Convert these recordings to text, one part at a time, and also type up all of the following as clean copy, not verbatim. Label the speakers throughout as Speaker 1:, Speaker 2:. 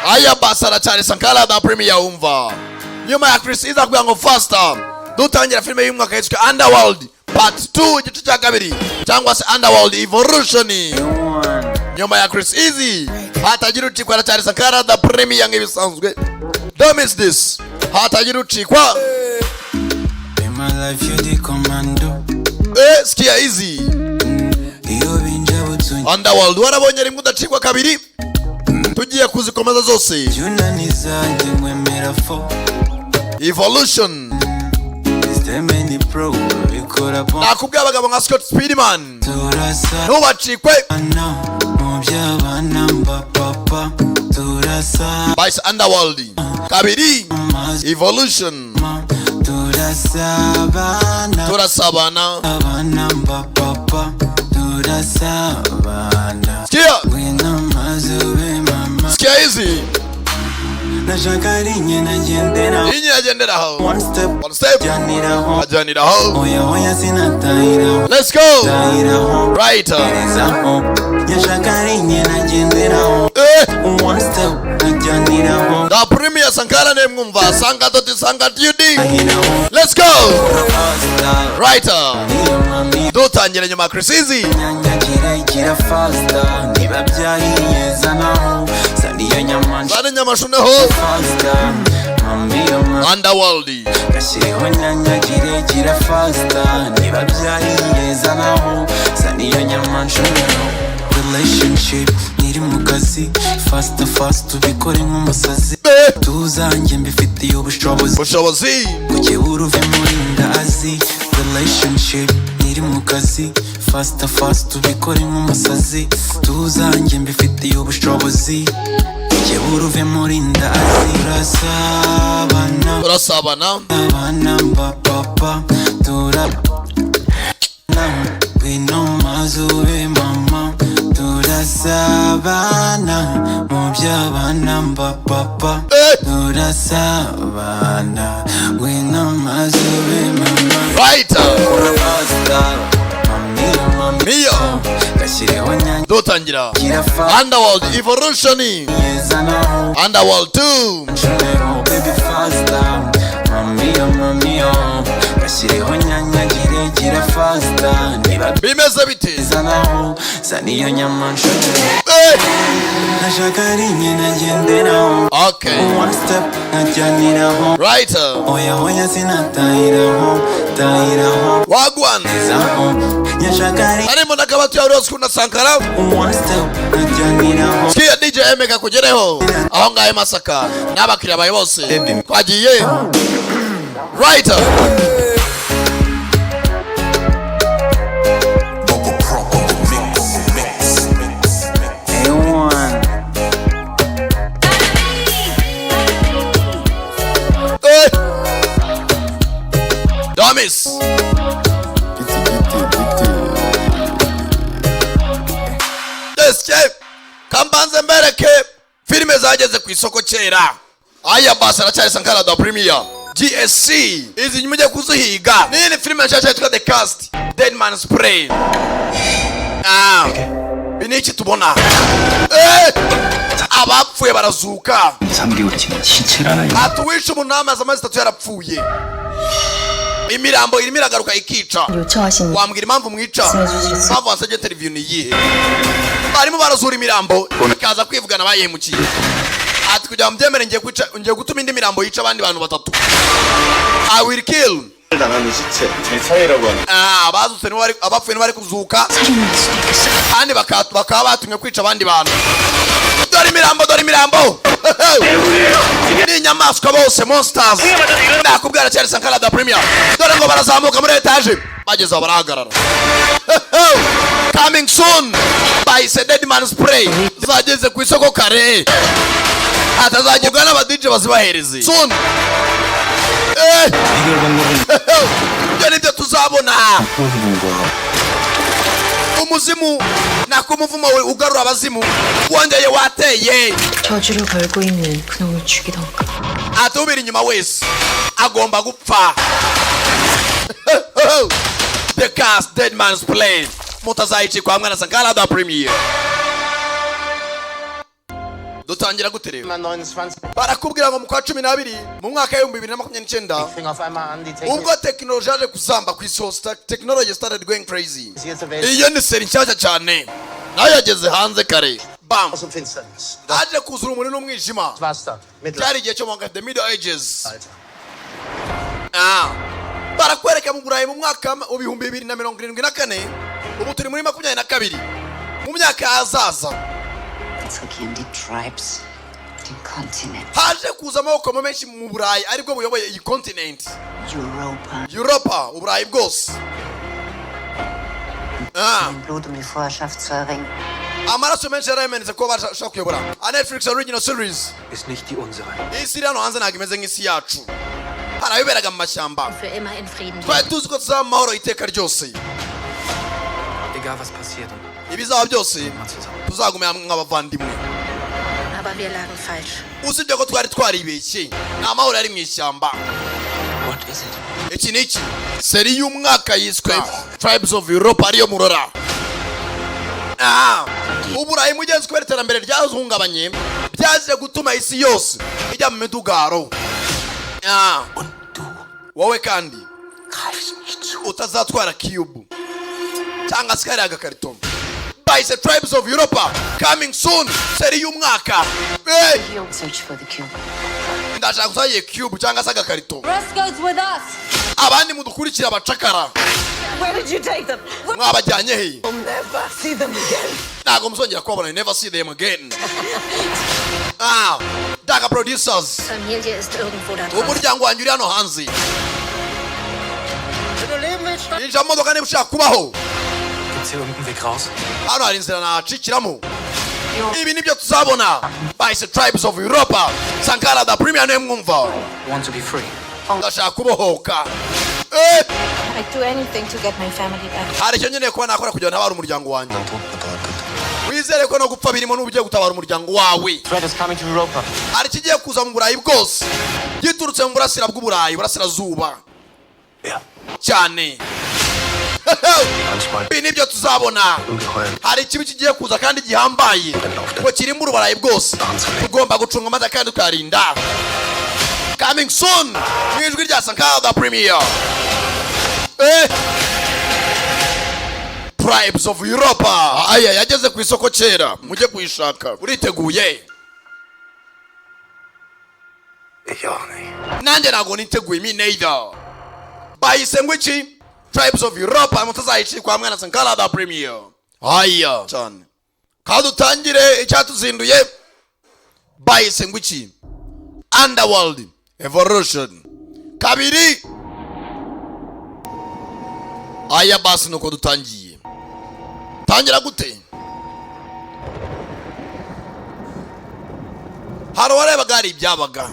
Speaker 1: aya basara cyane Sankara da Premier umva nyuma ya Chris iza kugira ngo faster dutangira filime y'umwaka yitwa Underworld Part 2 igice cya kabiri cyangwa se Underworld Evolution. Nyuma ya Chris Easy hatagira ucikwa cyane Sankara da Premier nk'ibisanzwe. Don't miss this. Hatagira ucikwa.
Speaker 2: In my life you the commando.
Speaker 1: Skia Easy. Underworld warabonye rimwe udacikwa kabiri. Tugiye kuzikomeza zose. Evolution. Nakubwiye abagabo nka Scott Speedman ntubacikwe. Vice Underworld kabiri Evolution turasabana. Skia Easy inye agenderaho one step ajaniraho. Let's go right da Premier Sankara ne mwumva sanga yudi. Let's go right dutangira nyuma Chris Easy Sani nyamashuneho Underworld
Speaker 2: relationship niri mu kazi fast tubikore nk'umusazi tuzanjye mbifitiye ubushobozi kuke uruve muri ndazi. Relationship niri mu kazi fast tubikore nk'umusazi tuzanjye mbifitiye ubushobozi kuke uruve muri ndazi.
Speaker 1: turasabana
Speaker 2: papa wino mazube mama turasabana mu by'abana papa turasabana wino mazube mama.
Speaker 1: Right Mio dutangira Underworld Evolution Underworld 2
Speaker 2: baby faster mami kashireho nyanya gira faster
Speaker 1: bimeze bite
Speaker 2: saniyo nyamancho nashaka rinye nagenderaho.
Speaker 1: Okay
Speaker 2: one step najyaniraho
Speaker 1: right
Speaker 2: oya sinatahiraho
Speaker 1: wagwan arimo nakabatu ya Rose kuna Sankara
Speaker 2: one step najyaniraho.
Speaker 1: Skia DJ Emeka kugereho aho ngaye Masaka n'abakiriya baye bose twagiye right Damis kambanze mbereke filime zageze ku isoko kera. Aya basara cyane Sankara da Premier GSC izi nyuma kuzihiga nini filime nshyashya yitwa The Cast Dead Man's Prey. Biniki tubona abapfuye barazuka. Atuwisha umunama zamaze 3 yarapfuye. Imirambo irimo iragaruka ikica. Wambwira impamvu mwica? Mpamvu wasabye interview ni yihe? Barimo barazura imirambo ikaza kwivugana bayemukiye. Ati kujya mbyemere ngiye gutuma indi mirambo yica abandi bantu batatu. I will kill. Abazutse ni wari abapfuye ni bari kuzuka. Kandi bakaba batumye kwica abandi bantu. Dore imirambo. Ni nyamaswa bose monsters. Ndakubwira cyane Sankara da Premier. Dore ngo barazamuka muri etage. Bageze barahagarara. Coming soon by Dead Man's Prey. Zageze ku isoko kare. Atazajyuga n'aba DJ bazibahereze. Soon. Nibyo tuzabona. Umuzimu nakumuvumo we ugarura abazimu wongeye wateye.
Speaker 3: 저주를 걸고 있는 그놈을 죽이던가.
Speaker 1: Atubira inyuma wese agomba gupfa. The Cast Dead Man's Prey. Mutazayichi kwa mwana Sankara da Premier. dutangira gute rero?
Speaker 4: Immer 29.
Speaker 1: Barakubwira ngo mu kwa 12 mu mwaka wa 2029
Speaker 4: Fing auf einmal an, die Technik
Speaker 1: ubwo technology yaje kuzamba ku isi hose, technology started going crazy.
Speaker 4: hier zur Welt
Speaker 1: Iyo ni seri nshyashya cyane nayo yageze hanze kare. Bam,
Speaker 4: aus dem Finsternis.
Speaker 1: haje kuzura umuriro n'umwijima.
Speaker 4: Was da?
Speaker 1: Byari igihe cyo mu the Middle Ages.
Speaker 4: Alter.
Speaker 1: Barakwereka mu Burayi mu mwaka wa 2074, ubu turi muri 22 mu myaka hazaza.
Speaker 5: Jetzt regieren die Tribes den Kontinent.
Speaker 1: Haje kuza amaboko menshi mu Burayi aribwo buyoboye iyi continent. Europa, Uburayi bwose.
Speaker 5: Im Blut, um die Vorherrschaft zu erringen.
Speaker 1: Amaraso menshi yaramenetse ko bashaka kuyobora. A Netflix original series
Speaker 6: Ist nicht die unsere.
Speaker 1: isi iri hano hanze ntabwo imeze nk'isi yacu. Harayoberaga mu mashyamba.
Speaker 3: Für immer in Frieden.
Speaker 1: Twari tuzi ko tuzaba mu mahoro iteka ryose.
Speaker 6: Egal was passiert,
Speaker 1: Ibizaba byose
Speaker 6: mal zusammen.
Speaker 1: tuzagumya hamwe nk'abavandimwe.
Speaker 3: Aber wir lagen falsch.
Speaker 1: Usibye ko twari twaribeshye, nta mahoro yari mu ishyamba.
Speaker 6: What is it?
Speaker 1: Iki ni iki? Seri y'umwaka yiswe Tribes of Europe ariyo murora. Uburayi mugenzi kubera iterambere ryahungabanye byaje gutuma isi yose ijya mu midugaro. Wowe kandi utazatwara cube cyangwa se kariya gakarito. By the Tribes of Europe coming soon, seri y'umwaka.
Speaker 5: Search for the cube.
Speaker 1: Ndashaka kusaye cube cyangwa se agakarito.
Speaker 7: Roscoe's with us.
Speaker 1: Abandi mudukurikira abacakara.
Speaker 7: Where did you take them?
Speaker 1: Mwabajyanye he?
Speaker 7: We'll never see them again.
Speaker 1: Ntago muzongera kubabona, you never see them again. Daga Producers.
Speaker 3: Familie ist irgendwo da draußen.
Speaker 1: Umuryango wanjye uri hano hanze.
Speaker 4: Wenn du leben willst,
Speaker 1: Injira mu modoka niba ushaka kubaho.
Speaker 6: Gibt's hier irgendeinen Weg raus?
Speaker 1: Hano hari inzira nacikiramo. Ibi nibyo tuzabona. By the Tribes of Europe. Sankara the Premier niwe mwumva.
Speaker 6: You want to be free?
Speaker 1: Ndashaka kubohoka.
Speaker 7: I'd do anything to get my family back.
Speaker 1: Hari icyo nkeneye kuba nakora kugira ngo ntabare umuryango wanjye. Wizere ko no gupfa birimo n'ubugiye gutabara umuryango wawe.
Speaker 4: Threat is coming to Europa.
Speaker 1: Hari ikigiye kuza mu Burayi bwose giturutse mu burasira bw'Uburayi, burasirazuba cyane. Ibi nibyo tuzabona. Hari ikibi kigiye kuza kandi gihambaye ngo kiri mu Burayi bwose. Tugomba gucunga amata kandi tukarinda. Coming soon, n'ijwi rya Sankara the Premier. Tribes of Europe. Aya yageze ku isoko kera, mujye kuyishaka. Uriteguye?
Speaker 6: Ich auch nicht.
Speaker 1: Nanjye ntabwo niteguye, me neither. Bahise ngo iki? Tribes of Europe mutazayicikwa hamwe na Sankara the Premier. Aya cyane. Kadutangire icyatuzinduye. Bahise ngo iki? Underworld Evolution. Kabiri. Aya basi nuko dutangiye. Tangira gute? Hari warebaga hari ibyabaga.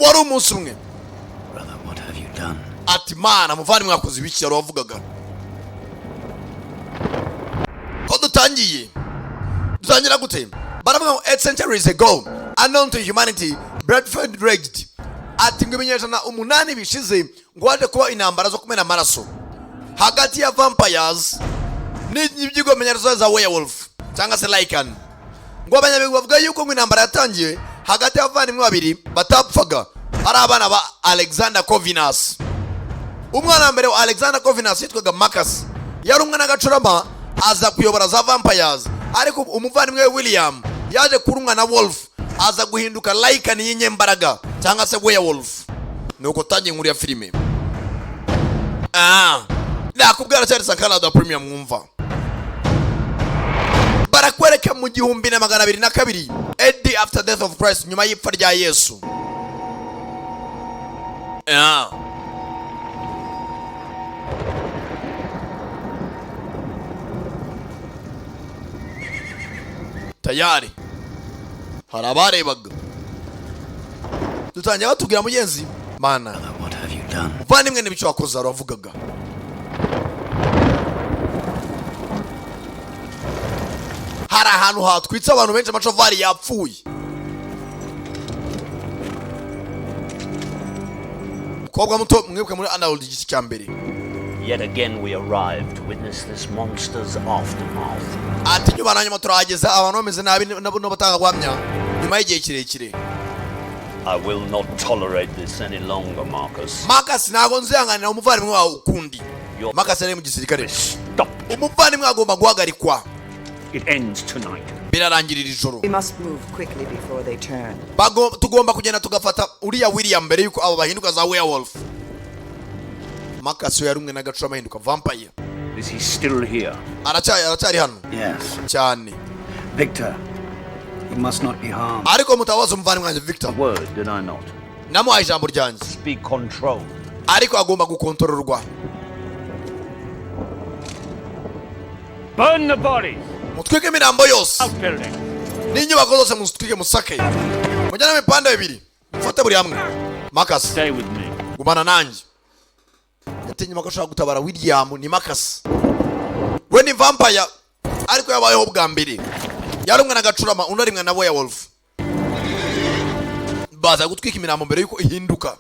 Speaker 1: Wari umunsi umwe.
Speaker 6: Brother, what have you done?
Speaker 1: Ati mana muvani mwakoze ibiki yari wavugaga. Ko dutangiye. Dutangira gute? Baravuga ngo 8 centuries ago, unknown to humanity, Bradford raged. Ati ngo ibinyejana 8 bishize ngo waje kuba intambara zo kumena amaraso hagati ya vampires n'ibyigomenya za werewolf cyangwa se lycan. Ngo abanyabigwi bavuga yuko ngo intambara yatangiye hagati y'abavandimwe babiri batapfaga ari abana ba Alexander Corvinus. Umwana mbere wa Alexander Corvinus yitwaga Marcus, yari umwana gacurama aza kuyobora za vampires, ariko umuvandimwe William yaje kurumwa na wolf aza guhinduka lycan y'inyembaraga cyangwa se werewolf. Nuko tangiye inkuru ya filime. Nakubwira cyane Sankara the Premier mwumva. Barakwereka mu 1202 AD after death of Christ, nyuma y'ipfa rya Yesu. Tayari hari abarebaga. Dutangiye batubwira mugenzi mana
Speaker 6: What have you done?
Speaker 1: muvandimwe n'ibicyo wakoze aravugaga. Hari ahantu hatwitse abantu benshi amacovari yapfuye. Kobwa muto mwibuke muri Underworld igice cya mbere.
Speaker 6: Yet again we arrived to witness this monster's aftermath.
Speaker 1: ati nyuma na nyuma turageza abantu bameze nabi nabo batanga guhamya nyuma y'igihe kirekire.
Speaker 6: I will not tolerate this any longer, Marcus.
Speaker 1: Marcus ntago nzihanganira umuvandimwe wawe ukundi. Marcus ari mu gisirikare.
Speaker 6: Stop.
Speaker 1: Umuvandimwe agomba guhagarikwa.
Speaker 6: It ends tonight.
Speaker 1: Birarangirira ijoro.
Speaker 8: We must move quickly before they turn.
Speaker 1: Tugomba kugenda tugafata uriya William mbere yuko abo bahinduka za werewolf. Marcus yarumwe na gacura amahinduka vampire.
Speaker 6: Is he still here?
Speaker 1: Aracyari hano.
Speaker 6: Yes.
Speaker 1: Cyane.
Speaker 6: Victor, he must not be harmed.
Speaker 1: Ariko mutabaza umuvandimwe wanjye Victor.
Speaker 6: A word, did I not?
Speaker 1: Namuhaye ijambo ryanjye.
Speaker 6: Speak control.
Speaker 1: Ariko agomba gukontororwa.
Speaker 6: Burn the bodies.
Speaker 1: Mutwike imirambo yose.
Speaker 6: Building.
Speaker 1: N'inyubako zose mutwike musake. Mujyana imipanda ibiri. Mufate buri hamwe. Marcus.
Speaker 6: Stay with me.
Speaker 1: Gumana nanjye. Yatinye makashaka gutabara William ni Marcus. We ni vampire ariko yabayeho bwa mbere. Yarumwe na gacurama unarimwe na werewolf. Baza gutwika imirambo mbere yuko ihinduka.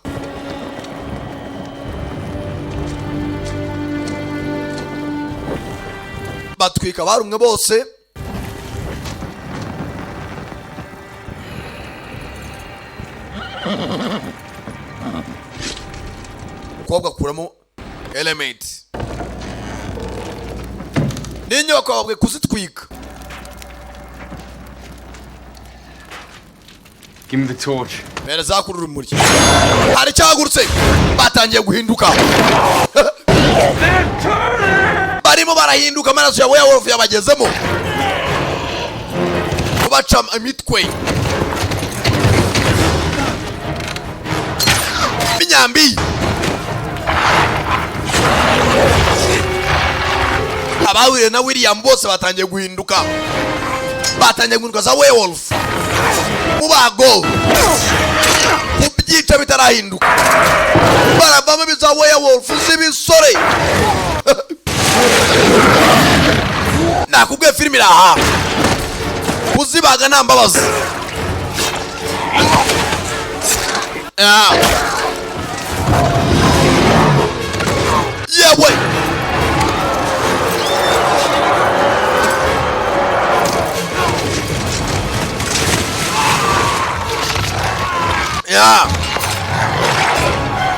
Speaker 1: Batwika barumwe bose. Kobwa kuramo element. N'inyubako babwe kuzitwika.
Speaker 4: Give me the torch.
Speaker 1: Mere zakurura umuri. Hari cyagurutse. Batangiye guhinduka. Barimo barahinduka amaraso ya werewolf yabagezemo. Kubaca imitwe. Minyambi. Abawire na William bose batangiye guhinduka. Batangiye guhinduka za werewolf. Mubago. Kubyica bitarahinduka. Barabama biza werewolf zibisore. Nakubwiye filimi iraha. Kuzibaga nta mbabazi. Yewe.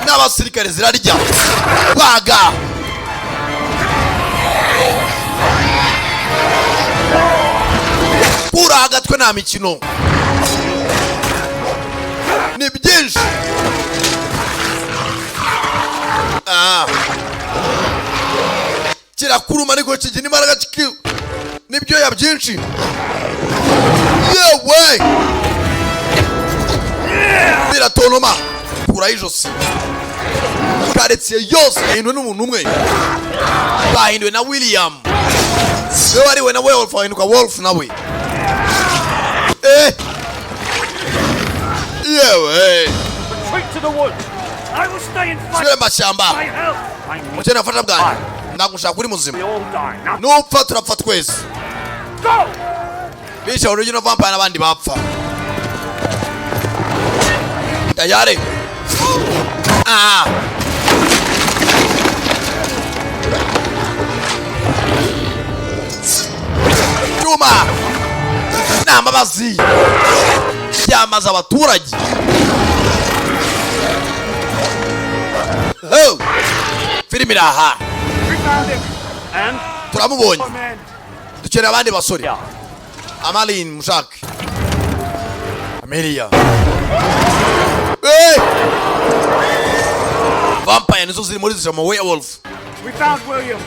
Speaker 1: N'abasirikare zirarya baga. Kura hagatwe nta mikino ni byinshi. Kirakuruma ariko kigira imbaraga nibyo ya byinshi. Yewe biratonoma kura ijosi. Karetsiye yose yahinduwe n'umuntu umwe. Bahinduwe na William. We wariwe na werewolf wahinduka wolf nawe. Yewe.
Speaker 6: Retreat to the woods. I will stay and fight.
Speaker 1: Sire mashyamba.
Speaker 6: My help.
Speaker 1: Mukene afasha bwanyu. Nagushaka kuri muzima.
Speaker 6: We all die. Now
Speaker 1: Nupfa turapfa twese.
Speaker 6: go.
Speaker 1: Bisha original vampire n'abandi bapfa. Tayari. Chuma. N'amabazi. Yamaza abaturage. Oh. Filimi iraha.
Speaker 6: We found him. And
Speaker 1: Turamubonye.
Speaker 6: man.
Speaker 1: Dukeneye abandi basore.
Speaker 6: Yeah.
Speaker 1: Amalin mushake. Amelia. Vampire nizo ziri muri zisha mu werewolf.
Speaker 6: We found William.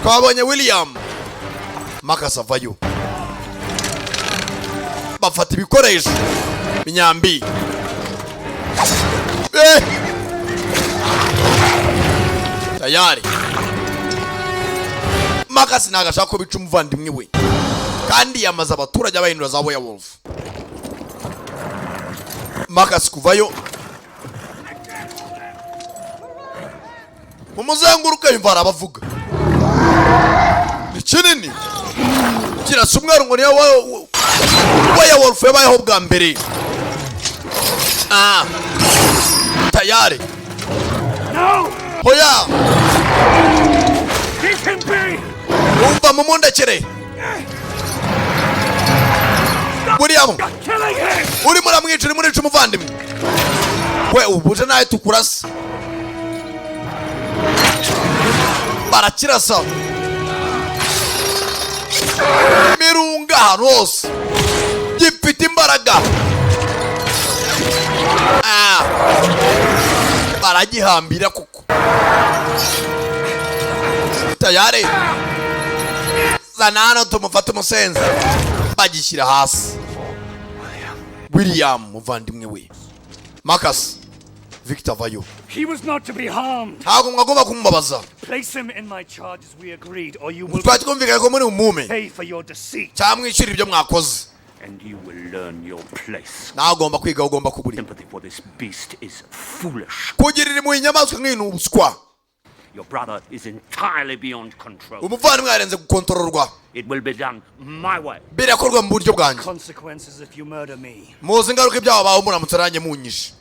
Speaker 1: Twabonye William. Marcus avayo. Bafata ibikoresho. Minyambi. Tayari. Marcus nagashaka ko bica umuvandimwe we. Kandi yamaze abaturage abahindura za werewolf. Marcus kuvayo. Mumuzenguruka imva arabavuga. Ni kinini. Kirasa umweru ngo niyo werewolf yabayeho bwa mbere. Tayari.
Speaker 6: No.
Speaker 1: Hoya. umva mumundekere William urimo uramwica urimo urica umuvandimwe we ubuje nawe tukurasa barakirasa mirunga ahantu hose gifite imbaraga baragihambira kuko tayari zana hano tumufate umusenzi bagishyira hasi William muvandimwe we Marcus Victor vayo
Speaker 9: He was not to be harmed.
Speaker 1: ntabwo mwagomba kumubabaza
Speaker 9: Place him in my charge as we agreed, or you will
Speaker 1: twari twumvikanye ko muri umume
Speaker 9: pay for your deceit.
Speaker 1: cyangwa mwishyura ibyo mwakoze
Speaker 9: And you will learn your place.
Speaker 1: nawe ugomba kwiga ugomba kubura
Speaker 9: Sympathy for this beast is foolish.
Speaker 1: kugirira impuhwe inyamaswa nk'iyi ni ubuswa
Speaker 9: Your brother is entirely beyond control.
Speaker 1: umuvandimwe yarenze gukontororwa
Speaker 9: It will be done my way.
Speaker 1: birakorwa mu buryo bwanjye
Speaker 9: Consequences if you murder me
Speaker 1: muzi ingaruka ibyaha bawe muramutse aranjye munyishe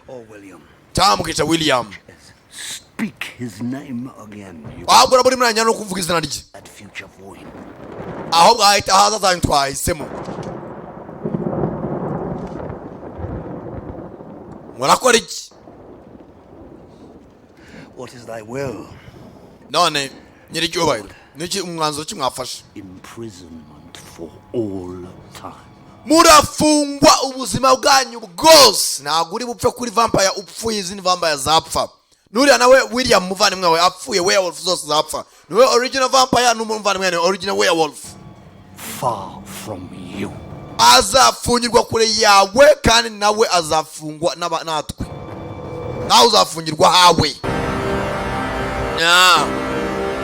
Speaker 9: or William.
Speaker 1: cyangwa mukica William
Speaker 9: Speak his name again. You
Speaker 1: ahubwo urabona imwanya no kuvuga izina rye
Speaker 9: that future void.
Speaker 1: ahubwo ahita haza zanyu twahisemo murakora iki
Speaker 9: What is thy will?
Speaker 1: none nyiricyubahiro niki umwanzuro ki mwafashe
Speaker 9: Imprisonment for all time.
Speaker 1: murafungwa ubuzima bwanyu bwose ntabwo uri bupfe kuri vampire upfuye izindi vampire zapfa nuriya nawe William muvandimwe wawe apfuye werewolf zose zapfa niwe original vampire n'umuvandimwe ni original werewolf
Speaker 9: Far from you.
Speaker 1: azafungirwa kure yawe kandi nawe azafungwa natwe nawe uzafungirwa hawe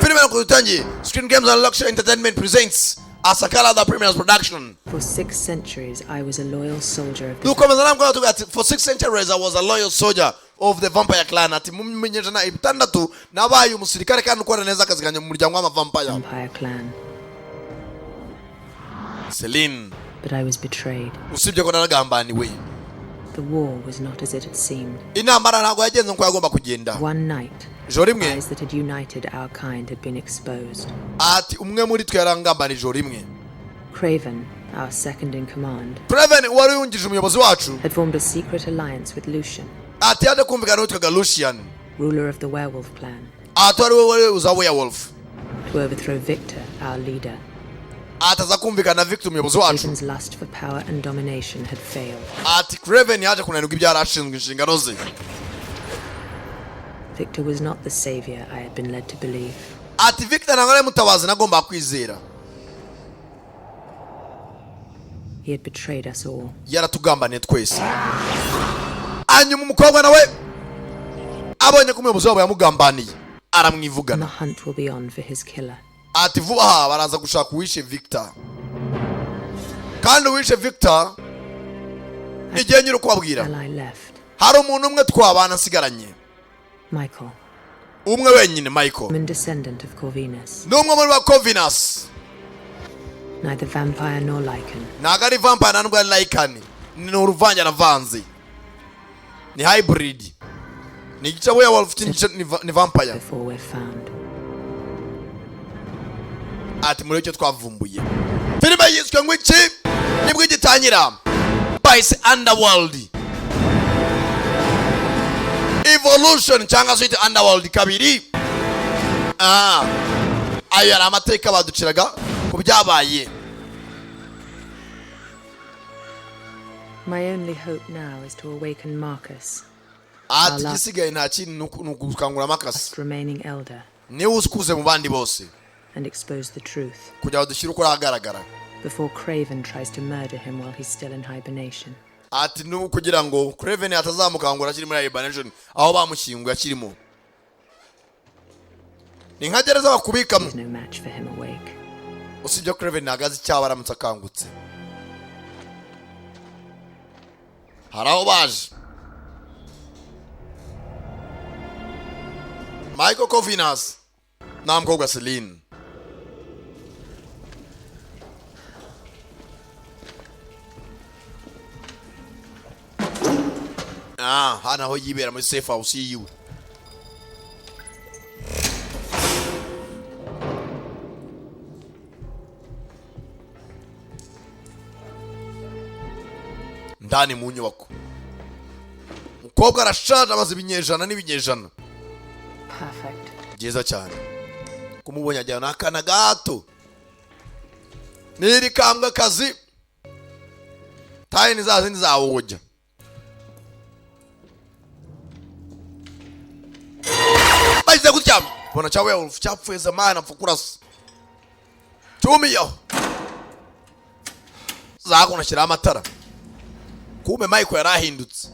Speaker 1: filime nuko dutangiye Screen Games and Luxury Entertainment presents Asakala the Premier's production.
Speaker 10: For 6 centuries, I was a loyal soldier of the
Speaker 1: dukomeza namwe tuvuga ati for 6 centuries I was a loyal soldier of the vampire clan ati mumenyejana ibitandatu nabaye umusirikare kandi ukora neza akazi kanje mu muryango w'amavampire
Speaker 10: Vampire clan.
Speaker 1: Celine
Speaker 10: But I was betrayed.
Speaker 1: usibye ko naragambaniwe
Speaker 10: The war was not as it had seemed.
Speaker 1: intambara ntabwo yagenze nko yagomba kugenda
Speaker 10: One night,
Speaker 1: ijoro rimwe
Speaker 10: lies that had united our kind had been exposed.
Speaker 1: ati umwe muri twe yarangambanije ijoro rimwe
Speaker 10: Craven, our second in command,
Speaker 1: Preven wari yungije umuyobozi wacu
Speaker 10: had formed a secret alliance with Lucian,
Speaker 1: ati yaje kumvikana n'uwitwaga Lucian
Speaker 10: ruler of the werewolf clan,
Speaker 1: ati wari we uza werewolf
Speaker 10: to overthrow Victor, our leader.
Speaker 1: ataza kumvikana na Victor umuyobozi wacu
Speaker 10: Craven's lust for power and domination had failed.
Speaker 1: ati Craven yaje kunanirwa ibyo yari ashinzwe inshingano ze
Speaker 10: Victor was not the savior I had been led to believe.
Speaker 1: ati Victor ntabwo ari mutabazi nagomba kwizera
Speaker 10: He had betrayed us all.
Speaker 1: yaratugambaniye twese hanyuma umukobwa nawe abonye ko umuyobozi wabo yamugambaniye
Speaker 10: And
Speaker 1: aramwivugana
Speaker 10: the hunt will be on for his killer.
Speaker 1: ati vuba aha baraza gushaka uwishe Victor kandi uwishe Victor igihe nyiri kubabwira
Speaker 10: Ally left.
Speaker 1: hari umuntu umwe twabana asigaranye
Speaker 10: Michael,
Speaker 1: umwe wenyine Michael
Speaker 10: human descendant of Corvinus.
Speaker 1: ni umwe muri ba Corvinus
Speaker 10: Neither vampire nor lichen.
Speaker 1: ntabwo ari vampire ntabwo ari lycan ni uruvange aravanze ni hybrid ni igice werewolf n'igice ni vampire
Speaker 10: Before we're found.
Speaker 1: ati muri icyo twavumbuye filime yiswe ngo iki nibwo igitangira Spice Underworld Evolution cyangwa se Underworld kabiri ayo yari amateka baduciraga ku byabaye
Speaker 10: My only hope now is to awaken Marcus,
Speaker 1: ati gisigaye nta kintu ni ugukangura Marcus
Speaker 10: last remaining elder,
Speaker 1: niwe usikuze mu bandi bose
Speaker 10: and expose the truth
Speaker 1: kugira ngo dushyire uko ahagaragara
Speaker 10: before Craven tries to murder him while he's still in hibernation.
Speaker 1: ati n'ubu kugira ngo Craven atazamukangura akiri muri hibernation aho bamushyinguye akirimo ni nka gereza bakubikamo
Speaker 10: There's no match for him awake.
Speaker 1: usibye Craven ntabwo azi icyaha aramutse akangutse hari aho baje Michael Corvinus nta mukobwa Celine hano aho yibera muri safe house yiwe ndani mu nyubako. Umukobwa arashaje amaze ibinyejana n'ibinyejana.
Speaker 10: Perfect.
Speaker 1: Byiza cyane. Kumubonye ajyana n'akana gato. Niri kambwa kazi. Tayi nizazindi zawujya. Bayize gutya. Bona cha werewolf cyapfuye zamana apfa kurasa. Tumiyo. Zakona shira amatara. Kume Michael yarahindutse.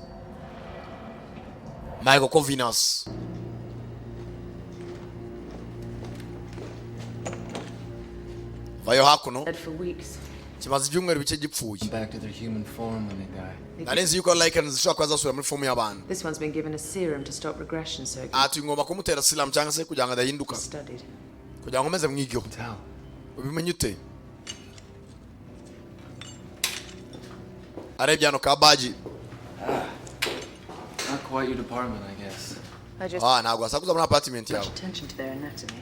Speaker 1: Michael Covenus. Vayo hakuno.
Speaker 10: Dead for weeks.
Speaker 1: Kimaze ibyumweru bike gipfuye.
Speaker 2: Back to their human form when they die.
Speaker 1: Narenze yuko Lycans zishobora kuza zasubira muri form y'abantu.
Speaker 10: This one's been given a serum to stop regression, so it can
Speaker 1: Ati ngomba kumutera serum cyangwa se kugira ngo adahinduka.
Speaker 10: be studied.
Speaker 1: Kugira ngo meze mwigyo.
Speaker 2: Tell.
Speaker 1: Ubimenye ute? Arebye hano ka badge.
Speaker 2: Not quite your department, I guess.
Speaker 10: I just
Speaker 1: Ntabwo asakuza muri apartment yawe.
Speaker 10: attention to their anatomy.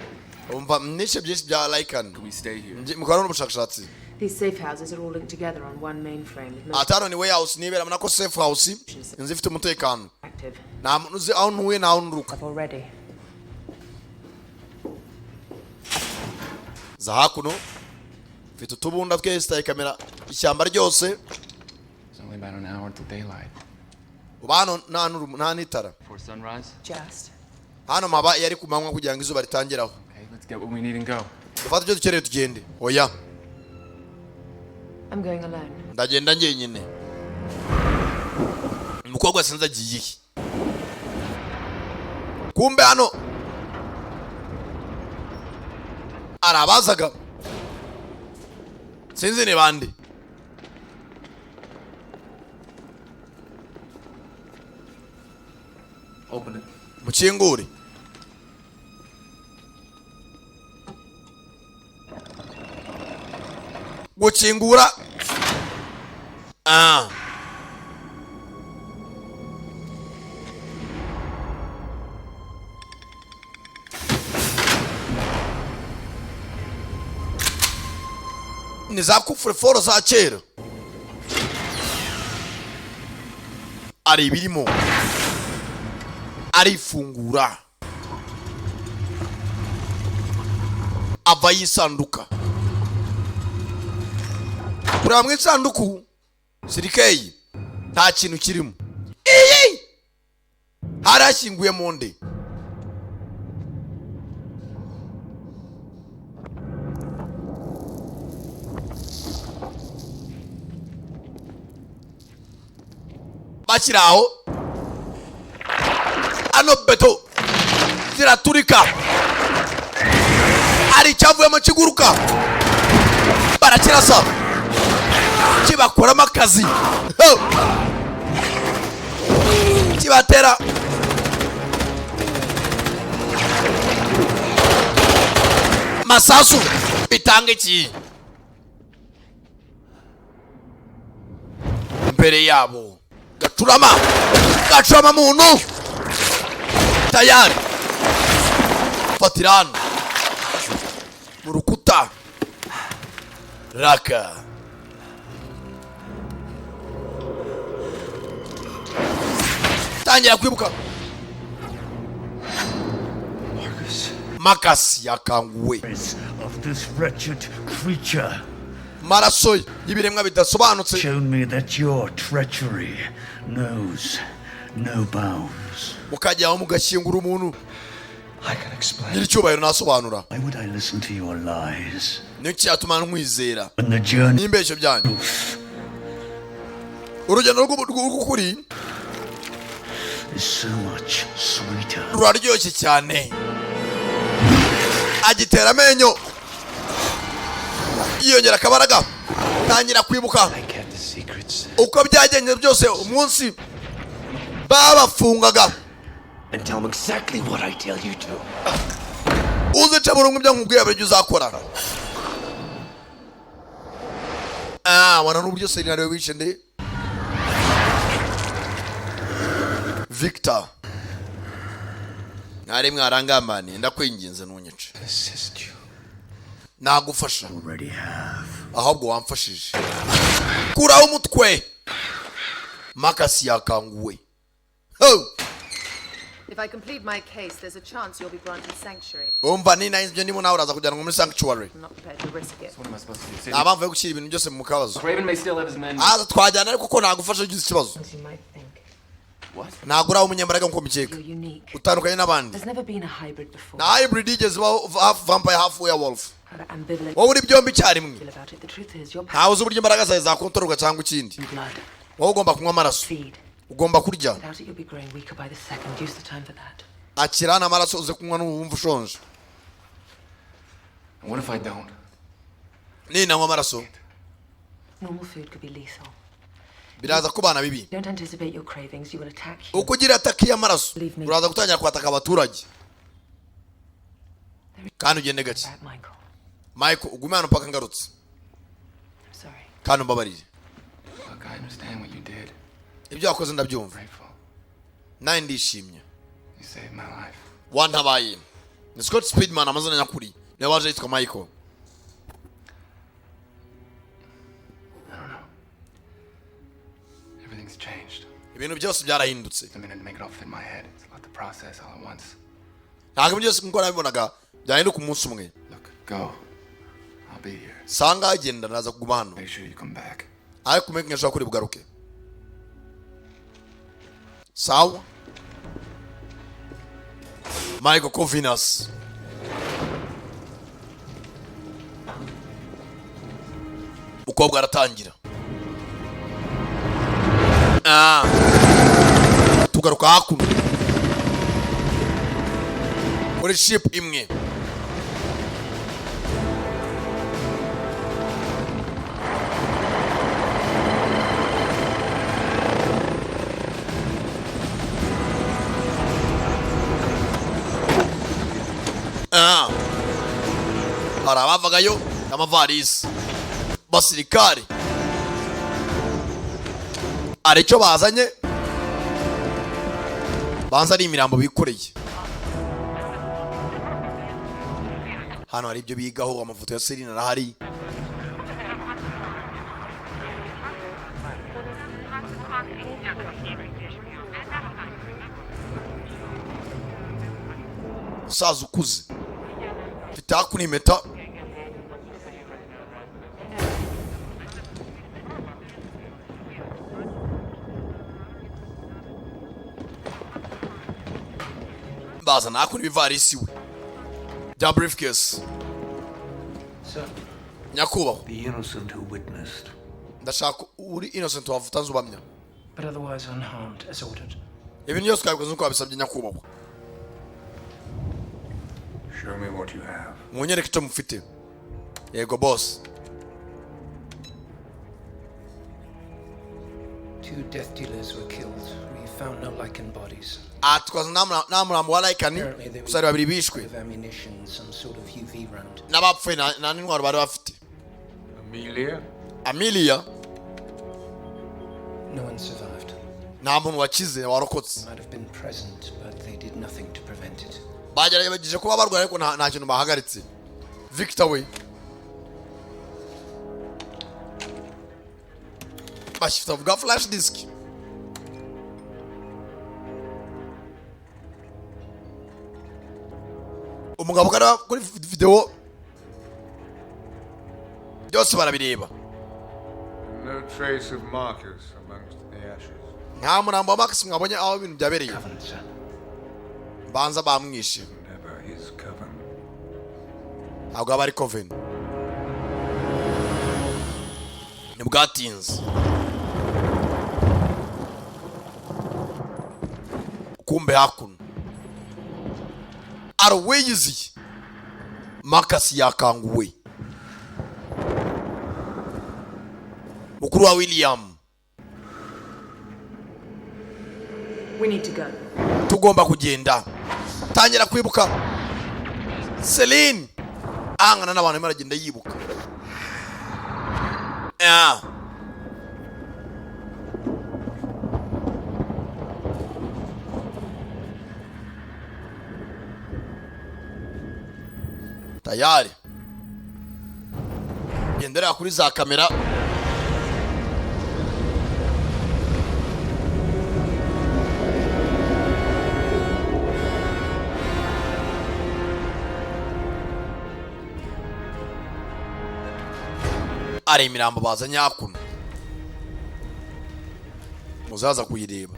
Speaker 1: Umva nishe byinshi bya Lycan.
Speaker 2: Can we stay here?
Speaker 1: Mukora n'ubushakashatsi.
Speaker 10: These safe houses are all linked together on one mainframe with no
Speaker 1: Atano ni warehouse nibera mnako safe house. Inzi ifite umutekano.
Speaker 10: active.
Speaker 1: Na muzi aho ntuye na aho nturuka.
Speaker 10: I've already.
Speaker 1: Za hakuno. Mfite utubunda twese kamera ishyamba ryose.
Speaker 2: It's only about an hour to daylight.
Speaker 1: Ubano nta nitara.
Speaker 2: Before sunrise?
Speaker 10: Just.
Speaker 1: Hano maba yari kumanywa kugira ngo izuba ritangiraho.
Speaker 2: Okay, let's get what we need and go.
Speaker 1: Dufate ibyo dukeneye tugende. Oya.
Speaker 10: I'm going alone.
Speaker 1: Ndagenda njyenyine. Umukobwa sinza agiye. Kumbe hano arabazaga. Sinzi ni bande.
Speaker 2: Open it.
Speaker 1: Mukingure. Gukingura. Ni za kufure foro za kera. Ari birimo. Arifungura. Ava yisanduka. Kureba mu isanduku sirikeyi nta kintu kirimo. Iyi harashyinguye mu nde. Bakiraho ano beto ziraturika. Ari cyavuye mu kiguruka. Barakirasa. Kibakoramo akazi. Kibatera. Masasu bitanga iki? Mbere yabo. Gacurama muntu. Tayari. Fatirano. Mu rukuta. Raka. Tangira kwibuka. Marcus yakanguwe.
Speaker 11: Of this wretched creature.
Speaker 1: Maraso y'ibiremwa bidasobanutse.
Speaker 11: Shown me that your treachery knows no bounds.
Speaker 1: Mukajyaho mugashyingura umuntu.
Speaker 11: I can explain.
Speaker 1: Nyiricyubahiro nasobanura.
Speaker 11: Why would I listen to your lies?
Speaker 1: Niki yatuma nkwizera.
Speaker 11: When the journey
Speaker 1: n'imbeshyo byanyu. Urugendo rw'ukuri
Speaker 11: is so much sweeter.
Speaker 1: Ruraryoshye cyane. Agitera amenyo. Yiyongera akabaraga. Tangira kwibuka. Uko byagenze byose umunsi babafungaga.
Speaker 11: And tell them exactly what I tell you to.
Speaker 1: Uzica burungu ibyo nkubwiye byo uzakora. Wana n'uburyo Senari wice nde? Victor. Nari mwarangambane ndakwinginze ntunyice. Nagufasha. Ahubwo wamfashije. Kuraho umutwe. Marcus yakanguwe. Oh!
Speaker 10: If I complete my case, there's a chance you'll be granted sanctuary.
Speaker 1: Umva nina inje ndimo nawe uraza kujyana muri sanctuary.
Speaker 10: I'm not prepared to risk it.
Speaker 4: What am I supposed to do?
Speaker 1: Nabamvuye gushyira ibintu byose mu kabazo.
Speaker 4: Craven may still have his men.
Speaker 1: Aza twajyana ariko ko nagufasha ugize ikibazo.
Speaker 10: As you might think.
Speaker 4: What?
Speaker 1: Nagura umunyembaraga nko mukeka.
Speaker 10: You're unique.
Speaker 1: Utandukanye n'abandi.
Speaker 10: There's never been a hybrid before.
Speaker 1: Na hybrid igeze half vampire half werewolf.
Speaker 10: How ambivalent
Speaker 1: Wowe uri byombi icyarimwe.
Speaker 10: feel about it. The truth is, you're
Speaker 1: Ntawe uzi uburyo imbaraga zawe zakontororwa cyangwa ikindi.
Speaker 10: blood.
Speaker 1: Wowe ugomba kunywa amaraso.
Speaker 10: Feed.
Speaker 1: Ugomba kurya.
Speaker 10: Without it, you'll be growing weaker by the second. Use the time for that.
Speaker 1: Akirana amaraso uze kunywa n'uwumva ushonje.
Speaker 4: And what if I don't?
Speaker 1: Nina nywa amaraso.
Speaker 10: Normal food could be lethal.
Speaker 1: Biraza kubana bibi.
Speaker 10: Don't anticipate your cravings. You will attack you.
Speaker 1: Uko ugira ataki y'amaraso.
Speaker 10: Believe me.
Speaker 1: Uraza gutangira kwataka abaturage. Kandi ugende gake.
Speaker 10: Bad, Michael.
Speaker 1: Michael ugumana mpaka ngarutse.
Speaker 10: I'm sorry.
Speaker 1: Kandi mbabarire.
Speaker 4: Look, I understand what you did.
Speaker 1: Ibyo wakoze ndabyumva.
Speaker 4: Grateful.
Speaker 1: Naye ndishimye.
Speaker 4: You saved my life.
Speaker 1: Wantabaye. Ni Scott Speedman amazina nyakuri. Niwe waje yitwa Michael.
Speaker 4: I don't know. Everything's changed.
Speaker 1: Ibintu byose byarahindutse.
Speaker 4: It's a minute to make it all fit in my head. It's a lot to process all at once.
Speaker 1: Ntabwo byose nko nabibonaga byahinduka umunsi umwe.
Speaker 4: Look, go. I'll be here.
Speaker 1: Sanga agenda naza kuguma hano.
Speaker 4: Make sure you come back.
Speaker 1: Ariko kumenya nshaka kuri bugaruke. Sawa. Michael Covinas. Ukobwa aratangira. Tugaruka hakuno. Kuri ship imwe. Hari abavagayo n'amavarisi basirikare hari icyo bazanye banza ari imirambo bikoreye hano hari ibyo bigaho amafoto ya Selina arahari umusaza ukuze mfite hakuno impeta bazana hakuno ibivarisi we bya briefcase nyakubahwa
Speaker 11: The innocent who witnessed.
Speaker 1: ndashaka uri innocent wavutanze ubamya
Speaker 4: But otherwise unharmed, as ordered.
Speaker 1: ibintu byose twabikoze nk'uko babisabye nyakubahwa
Speaker 11: Show me what you have.
Speaker 1: munyereke icyo mufite yego boss
Speaker 4: 2 death dealers were killed. We found no Lycan bodies.
Speaker 1: twaza nta murambo wa Lycan gusa hari babiri bishwe
Speaker 4: With ammunition, some sort of UV round.
Speaker 1: n'abapfuye nta n'intwaro bari bafite Amelia
Speaker 4: No one survived.
Speaker 1: nta muntu wakize warokotse
Speaker 4: Might have been present, but they did nothing to prevent it.
Speaker 1: bagerageje kuba barwaye ariko nta kintu bahagaritse Victor we bashifta vuga flash disk umugabo kara kuri video byose barabireba
Speaker 12: No trace of Marcus amongst the ashes.
Speaker 1: nta murambo wa Max mwabonye aho ibintu byabereye
Speaker 4: Covenant, sir.
Speaker 1: banza bamwishe
Speaker 12: Never his coven.
Speaker 1: ntabwo aba ari Coven ntibwatinze kumbe hakuno araweyiziye Marcus yakanguwe mukuru wa William
Speaker 10: We need to go.
Speaker 1: tugomba kugenda tangira kwibuka Celine angana n'abantu barimo aragenda yibuka tayari gendera kuri za kamera ari imirambo bazanye hakuno muzaza kuyireba.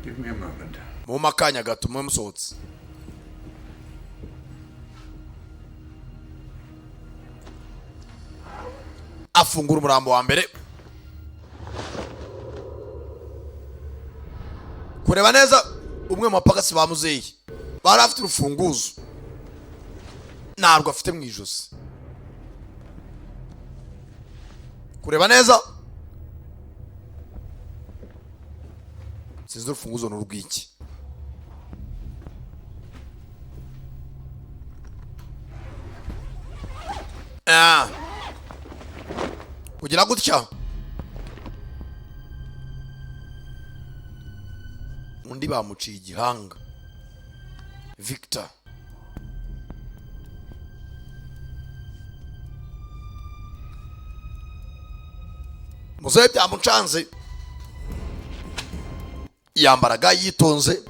Speaker 11: Give me a moment.
Speaker 1: Mu makanya gato mwe musohotse. Afungura umurambo wa mbere. Kureba neza umwe mu bapagasi ba muzeyi bari afite urufunguzo ntabwo afite mu ijosi. Kureba neza sinzi urufunguzo n'urwiki. Kugira gutya undi bamuciye igihanga. Victor muzehe byamucanze yambaraga yitonze.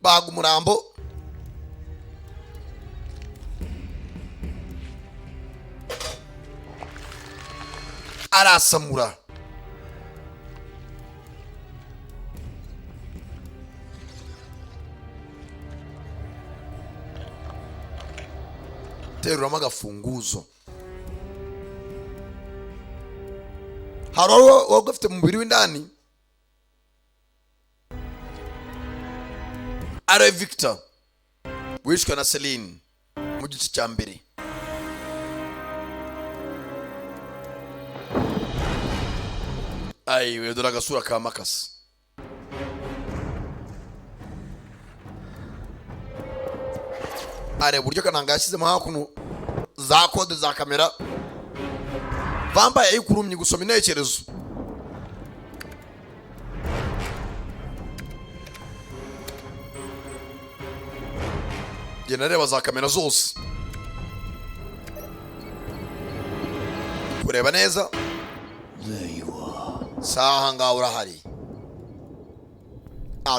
Speaker 1: Baga umurambo arasamura. Teruramo agafunguzo. Hari uwo gafite mu mubiri w'indani. Are Victor wishwe na Celine mu gice cya mbere. Ayiwe dore agasura ka makasi. Are buryo kananga yashyizemo hakuno za kode za kamera. Vampire yikurumye gusoma intekerezo. Nareba za kamera zose. Kureba neza. Saha ngaho urahari.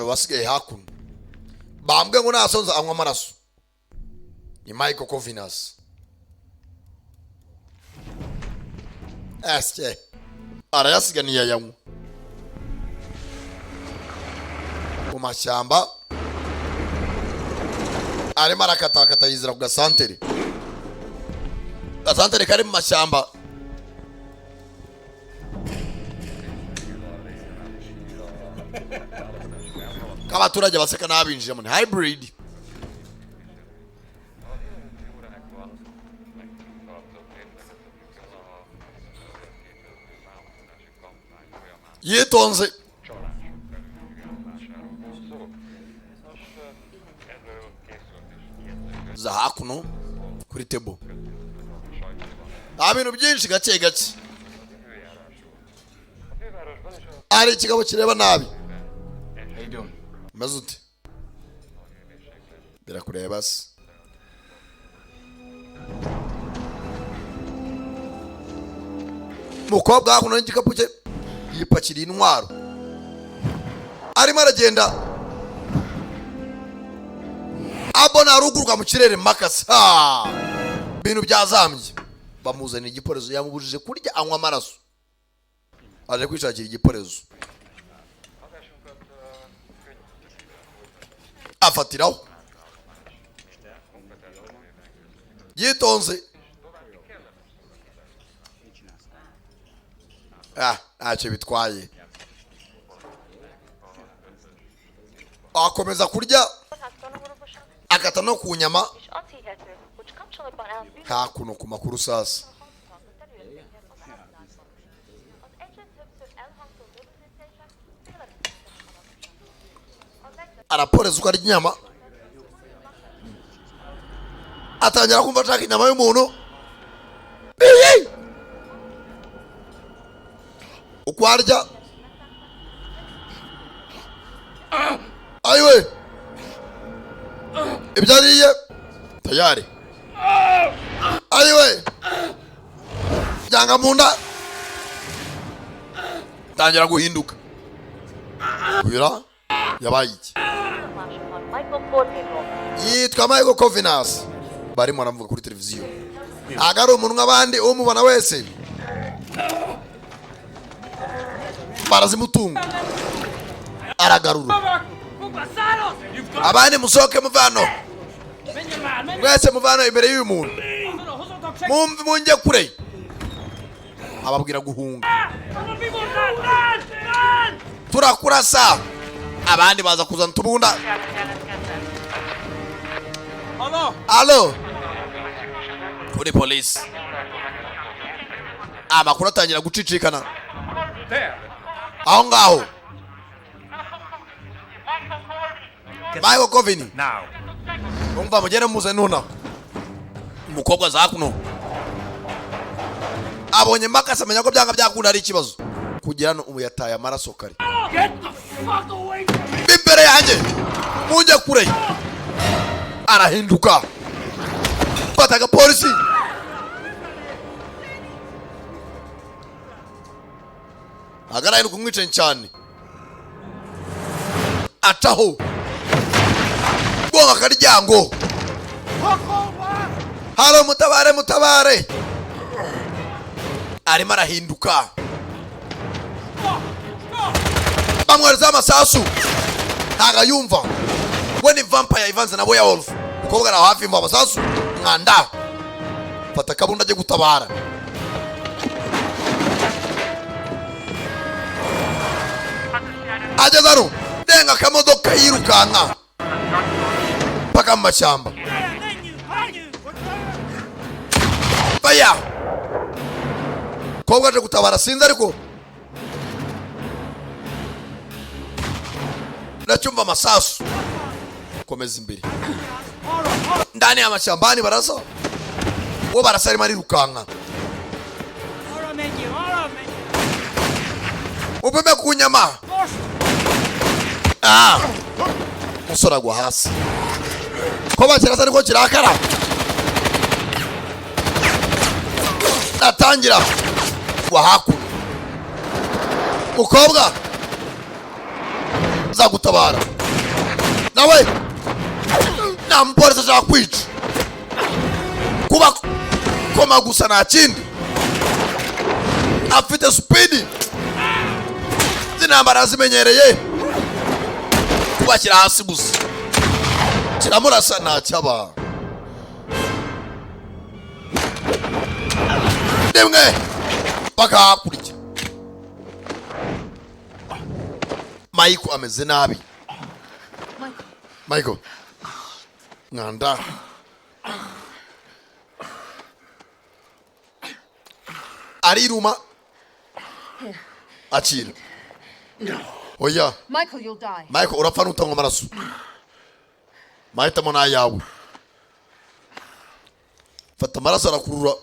Speaker 1: Wasigaye hakuno. Bambwe ngo nasonza anywa amaraso. Ni Michael Covinas. Asye. Arayasiganiye yanywa. Mu mashyamba. Arimo arakatakata yizira ku gasantere. Gasantere kari mu mashyamba. K'abaturage baseka n'abinjira mu hybrid. Yitonze. Za hakuno kuri table. Abintu byinshi gake gake. Ari ikigabo kireba nabi. Mazute. Birakureba se. Mukobwa hakuno n'igikapu cye yipakiriye intwaro. Arimo aragenda. Abona ruguruka mu kirere makasi. Bintu byazamye. Bamuzanira igiporezo yamubujije kurya anywa amaraso. Aje kwishakira igiporezo. Afatiraho. Yitonze. Ntacyo bitwaye. Akomeza kurya. Akata no ku nyama. Hakuno ku makuru sasa. Araporeza ukarya inyama. Atangira kumva ashaka inyama y'umuntu. Ukwarya. Ayiwe. Ibyariye. Tayari. Ayiwe. Janga munda. Tangira guhinduka. Uyura yabaye iki? Yitwa Michael Covenus. Barimo aravuga kuri televiziyo. Agari umuntu nk'abandi umubona wese. Barazimutunga. Aragarura. Abandi musoke muvano. Mwese muvano imbere y'uyu muntu. Munje kure. Ababwira guhunga. Turakurasa. Abandi baza kuzana tubunda. Allo. Kuri police. Amakuru atangira gucicikana. Aho ngaho. Michael Covenus.
Speaker 12: Now.
Speaker 1: Umva mugere muze nuna. Umukobwa za kuno. Abonye Makasi amenya ko byanga byakunda ari ikibazo. Kugira no umuyataye amaraso kare.
Speaker 9: Get the fuck away!
Speaker 1: Bimbere yanjye. Munje kure. Arahinduka. Fataga polisi. Agaraye no kumwica cyane. Ataho. Bonga karyango. Halo mutabare. Arimo arahinduka. Bamwereza amasasu. Ntaga yumva. We ni vampire Ivanze na Boya Wolf. Ukobwa na hafi mva amasasu. Mwanda. Fata kabunda aje gutabara. Ajazano. Denga kamodoka yirukanka. Paka mu mashyamba. Baya. Kobwa aje gutabara sinzi ariko. Nacyumva amasasu. Komeza imbere. Ndani ya mashambani barasa. Wo barasa ari rukanka. Upeme kunyama. Musora gwa hasi. Koba kirasa niko kirakara. Natangira. Gwa haku. Mukobwa. Zagutabara. Nawe. Namporesa za kwica. Kuba koma gusa na kindi. Afite speed. Zinambara zimenyereye. Kubakira hasi gusa. Kiramurasa na cyaba. Demwe. Paka hakurya. Michael ameze nabi. Michael. Nganda. Ariruma. Achira. Oya.
Speaker 7: Michael, you'll die.
Speaker 1: Michael, urapfa n'utangwa amaraso. Mahitamo n'ayawe. Fata amaraso arakurura.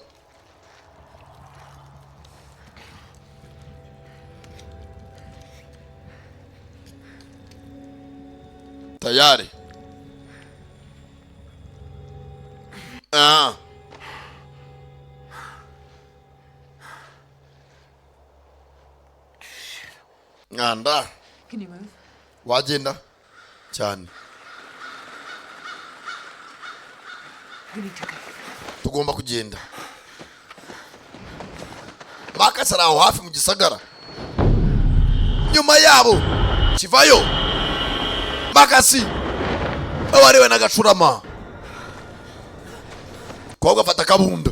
Speaker 1: Tayari. Nganda.
Speaker 10: Can you move?
Speaker 1: Wagenda cyane.
Speaker 10: We need to go.
Speaker 1: Tugomba kugenda. Makasi aho hafi mu gisagara. Nyuma yabo kivayo. Makasi abariwe n'agacurama. Kobwa fata kabunda.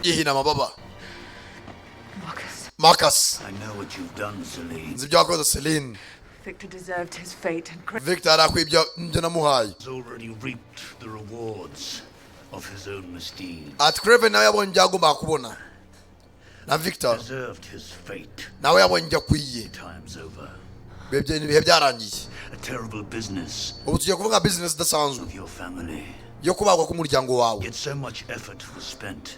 Speaker 1: Yihina amababa. Marcus.
Speaker 11: I know what you've done, Celine.
Speaker 1: Zibyakoze Celine.
Speaker 10: Victor deserved his fate and
Speaker 1: Victor arakwibya nje namuhaye.
Speaker 11: He's already reaped the rewards of his own misdeeds.
Speaker 1: At Craven nawe yabonye agomba kubona. Na Victor
Speaker 11: Deserved his fate.
Speaker 1: nawe yabonye akwiye.
Speaker 11: Time's over.
Speaker 1: Bebye ni bihe byarangiye.
Speaker 11: A terrible business.
Speaker 1: Ubu tugiye kuvuga business dasanzwe.
Speaker 11: Of your family.
Speaker 1: Yo kubagwa ku muryango wawe.
Speaker 11: Yet so much effort was spent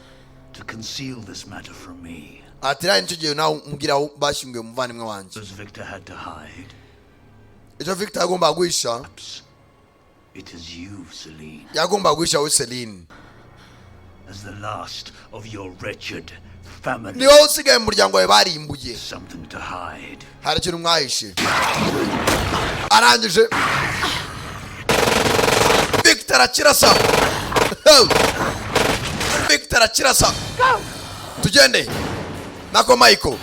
Speaker 11: to conceal this matter from me.
Speaker 1: Atira nicyo gihe nawe mugira bashyinguye umuvandimwe wanje.
Speaker 11: As Victor had to hide.
Speaker 1: Icyo Victor yagomba guhisha.
Speaker 11: It is you, Celine.
Speaker 1: Yagomba guhisha we Celine.
Speaker 11: As the last of your wretched family.
Speaker 1: ni wowe usigaye mu muryango wawe barimbuye.
Speaker 11: Something to hide.
Speaker 1: Hari ikintu mwahishe. Arangije Victor akirasa. Victor akirasa. Tugende nako Michael.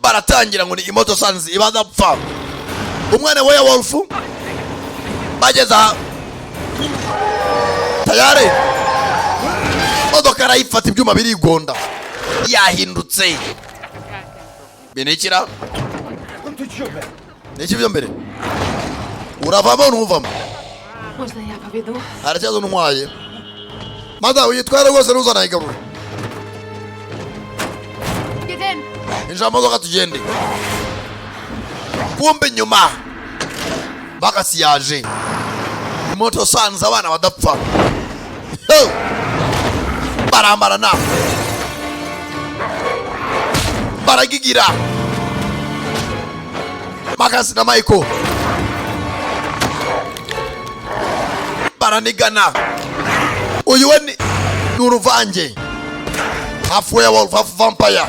Speaker 1: Baratangira ngo ni imoto sanzi ibaza gupfa. Umwana we Wolf bageza tayari modoka arayifata ibyuma birigonda yahindutse. Binikira niki byo mbere uravamo n'uvamo haracyazo n'umwaye mada uyitwara rwose ruzana igarura injira modoka tugende. Kumbe nyuma bakasi yaje moto sanza abana badapfa barambarana baragigira Makasi na Michael baranigana. Uyu we ni uruvange half werewolf half vampire.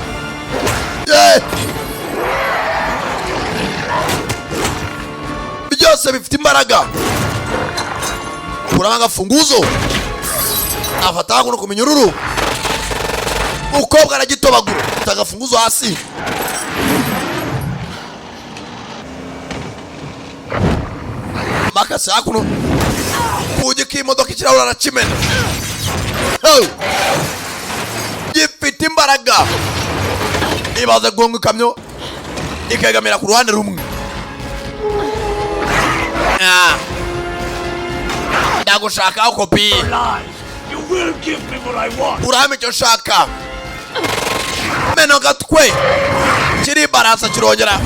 Speaker 1: Byose bifite imbaraga. Kuranga agafunguzo afata kuno kuminyururu ukobwa aragitobagura tagafunguzo hasi. Makasi akuno uje kimodoka kirahura na kimena. Gifite imbaraga. Ibaze gonga kamyo ikagamira ku ruhande rumwe. Ndagushaka kopi.
Speaker 11: You will give me what I want.
Speaker 1: Urame cyo shaka. Meno gatwe. Kiri barasa kirongera.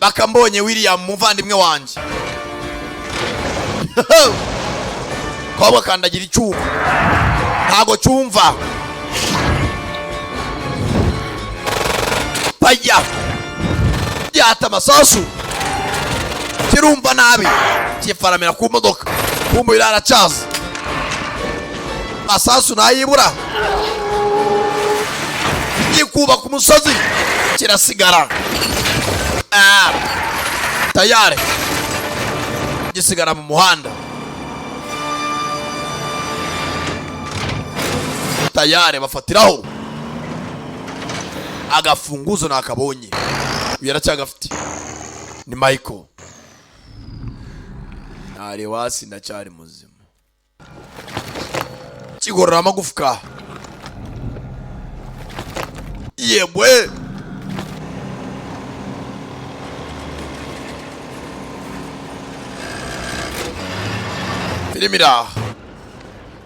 Speaker 1: Bakambonye William muvandimwe wanje. Kwa kandagira icyuma. Ntago cyumva. Paya. Yata masasu. Kirumva nabi. Kifaramira ku modoka. Kumbu irara chaza. Masasu nayibura. Yikuba ku musozi. Kirasigara. Tayari. Gisigara mu muhanda. Tayari bafatiraho. Agafunguzo nakabonye. Yaracyagafite. Ni Michael. Ari wasi ndacyari muzima. Kigorora amagufwa. Yebwe. Filimira.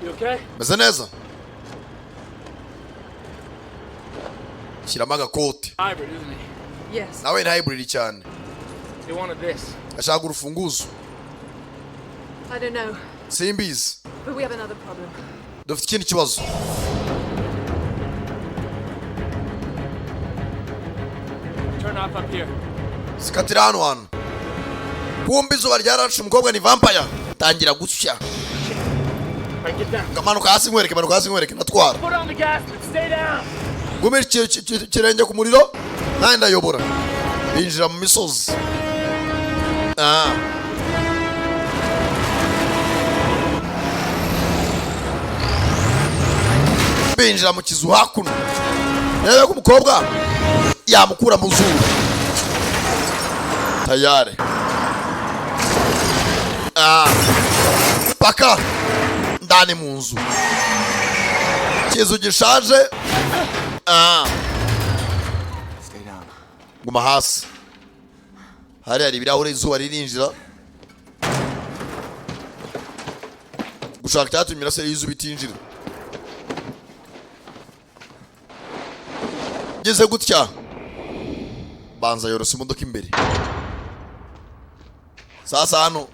Speaker 12: You okay?
Speaker 1: Meze neza? Shirama agakoti.
Speaker 12: Hybrid, isn't he?
Speaker 10: Yes.
Speaker 1: Nawe ni hybrid cyane.
Speaker 12: He wanted this.
Speaker 1: Ashaka urufunguzo.
Speaker 10: I don't know,
Speaker 1: Simbizi.
Speaker 10: but we have another problem.
Speaker 1: Dufite ikindi kibazo.
Speaker 12: Turn off up here.
Speaker 1: Sikatira hano hano. Kumbi izuba ryarashe umukobwa ni vampire. Tangira gusya.
Speaker 12: Right, get down.
Speaker 1: Ngamanuka hasi nkwereke natwara.
Speaker 12: Put on the gas and stay down.
Speaker 1: Gumira kirenge ku muriro. Nandi ndayobora. Binjira mu misozi. Binjira mu kizu hakuno. Rero ko umukobwa yamukura mu zuru. Tayari. Paka ndani mu nzu. Kizu gishaje.
Speaker 12: Stay down.
Speaker 1: Guma hasi. Hari ibirahure izuba ririnjira. Gushaka cyatumye imirasire y'izuba itinjira. Geze gutya. Banza yorose imodoka imbere. Sasa hano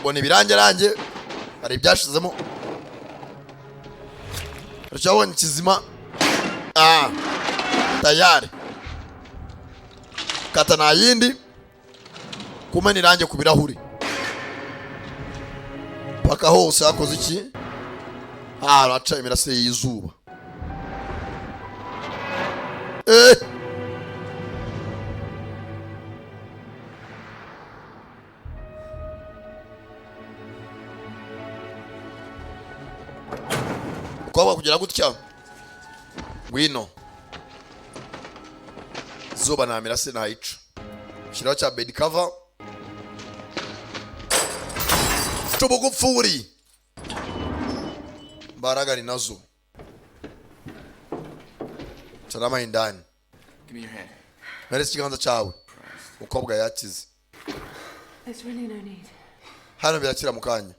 Speaker 1: bone birange hari ibyashizemo. Rachabonye kizima. Tayari. Kata na yindi. Kumena irange ku birahuri. paka hose hakoze iki araca imirasire y'izuba kwa kugira gutya ngwino zuba na mirase nayica shiraho cya bed cover tubugupfuri mbaraga ni nazo charama indani.
Speaker 2: Give me your hand.
Speaker 1: Meresi ikiganza cyawe ukobwa yakize.
Speaker 10: There's really no need.
Speaker 1: Hano birakira mukanya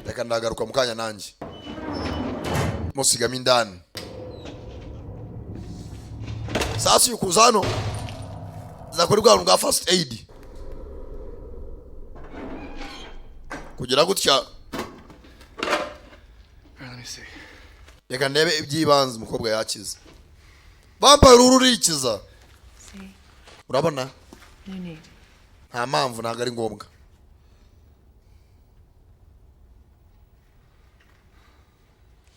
Speaker 1: reka ndagaruka mukanya nanjye musigama indani. Sasa yukuza hano zakorerwa ngo first aid kugira gutya.
Speaker 2: Let me see.
Speaker 1: Reka ndebe ibyibanze umukobwa yakize. Vampire ururikiza. Urabona?
Speaker 10: No need.
Speaker 1: Nta mpamvu ntago ari ngombwa.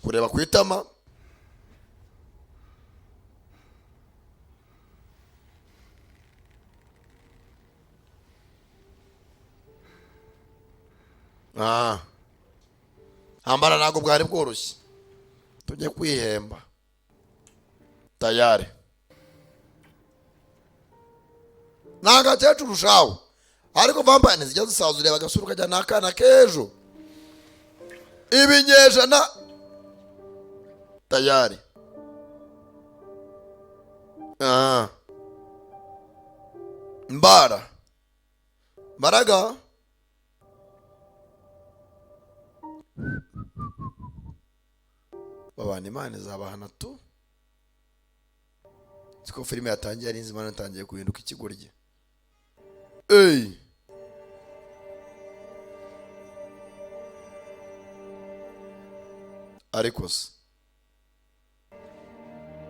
Speaker 1: Kureba kwitama ambara ntago bwari bworoshye. Tujye kwihemba. Tayari. Nanga cyacu rushaho. Ariko vampire nizijya zisazureba agasuruka jya nakana kejo. Ibinyejana. Tayari. Mbara. Mbaraga. Babana Imana izabahana tu. Siko filime yatangiye ari nzima natangiye guhinduka ikigorye. Ariko se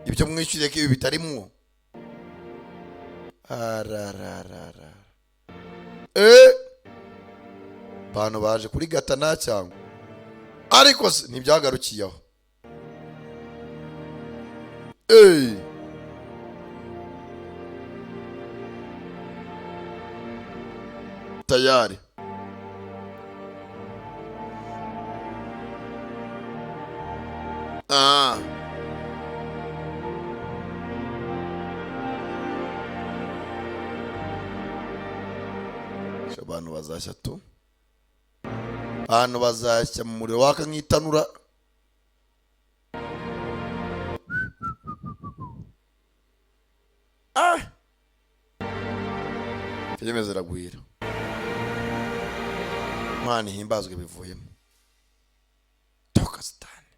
Speaker 1: ibyo mwishyuye ko ibi bitarimwo bantu baje kuri gatana cyangwa ariko se ntibyagarukiyeho. Tayari. Abantu bazashya tu. Abantu bazashya mu muriro waka nk'itanura. Filime ziragwira. Mani himbazwe bivuyemo. Toka stani.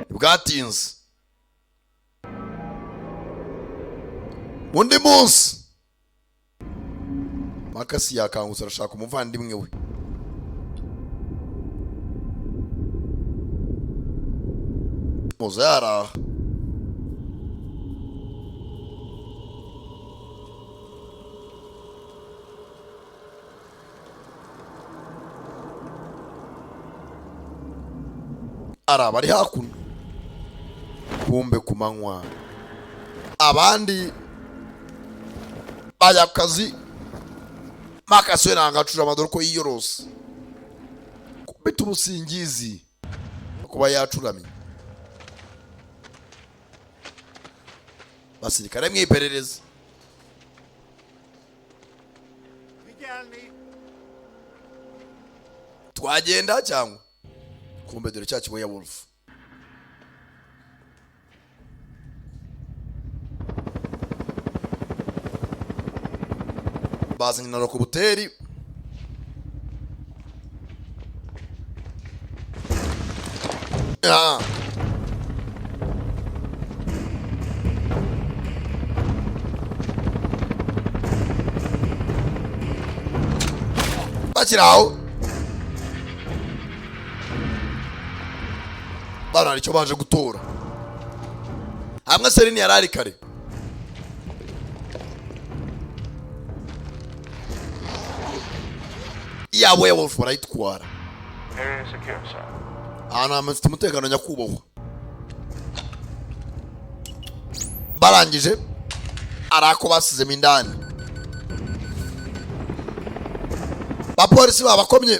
Speaker 1: Bwatinze. Mundi munsi. Makasi yakangutse arashaka umuvandimwe we. Muzara. Araba ari hakuno. Kumbe kumanywa. Abandi bajya kazi. Makaswe nangacura amadoro ko yiyorose. Kubita ubusingizi kuba yacuramye. Basirikare mwiperereza. Twagenda cyangwa kumbe dore cyacu boya wolf. Bazanye na rokubuteri. Bakiraho. Bana nicyo baje gutora. Hamwe Serini yarari kare. Ya werewolf barayitwara.
Speaker 12: Area secure, sir.
Speaker 1: ahantu hamufite umutekano nyakubahwa. Barangije arako basizemo indani. Bapolisi babakomye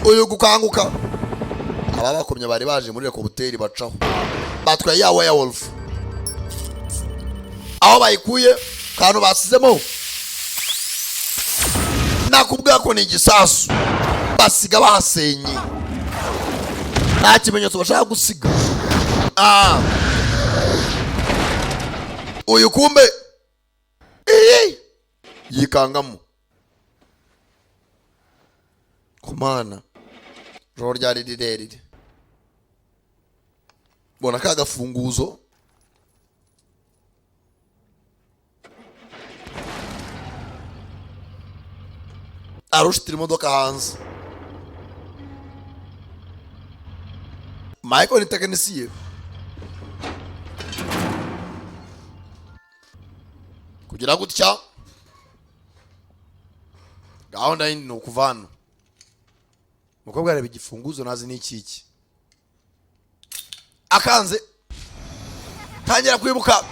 Speaker 1: uyu gukanguka. Aba bakomye bari baje muri rekobuteri bacaho batwaye ya werewolf aho bayikuye kantu basizemo nakubwira ko ni igisasu basiga bahasenye nta kimenyetso bashaka gusiga. Uyu kumbe yikangamo kumana joro ryari rirerire. Bona ka gafunguzo arushitira imodoka hanze. Michael ni tekinisiye kugira gutya gahunda yindi ni ukuvana umukobwa areba igifunguzo nazi n'ikiki akanze tangira kwibuka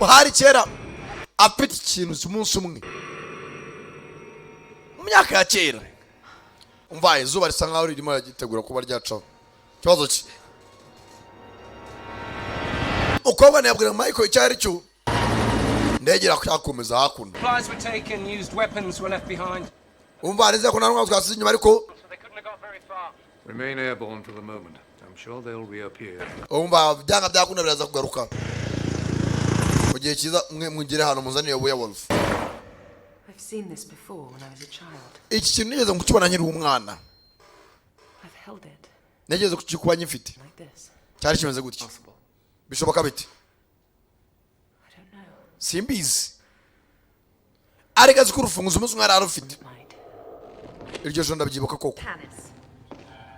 Speaker 1: hari kera afite ikintu cy'umunsi umwe mu myaka ya kera umva izuba risa nkaho ririmo ragitegura kuba ryacaho kibazo ki ukobwa nabwira Michael cyari cyo ndegera kwakomeza hakuno
Speaker 4: Supplies were taken, used weapons were left behind.
Speaker 1: umva neza ko nanwa twasize inyuma ariko
Speaker 4: They couldn't have got very far.
Speaker 12: Remain airborne for the moment. I'm sure they'll reappear.
Speaker 1: umva byanga byakunda biraza kugaruka mu gihe cyiza mwe mwigire hano muzaniye werewolf.
Speaker 10: I've seen this before when I was a child.
Speaker 1: Iki kintu nigeze kukibona nkiri umwana.
Speaker 10: I've held it
Speaker 1: Nigeze kukikuba nyifite
Speaker 10: like this.
Speaker 1: cyari kimeze gutya bishoboka biti
Speaker 10: I don't know.
Speaker 1: simbizi arega zikurufunguzo umwe mwari arufite iryo joro ndabyibuka koko.
Speaker 7: Tanis.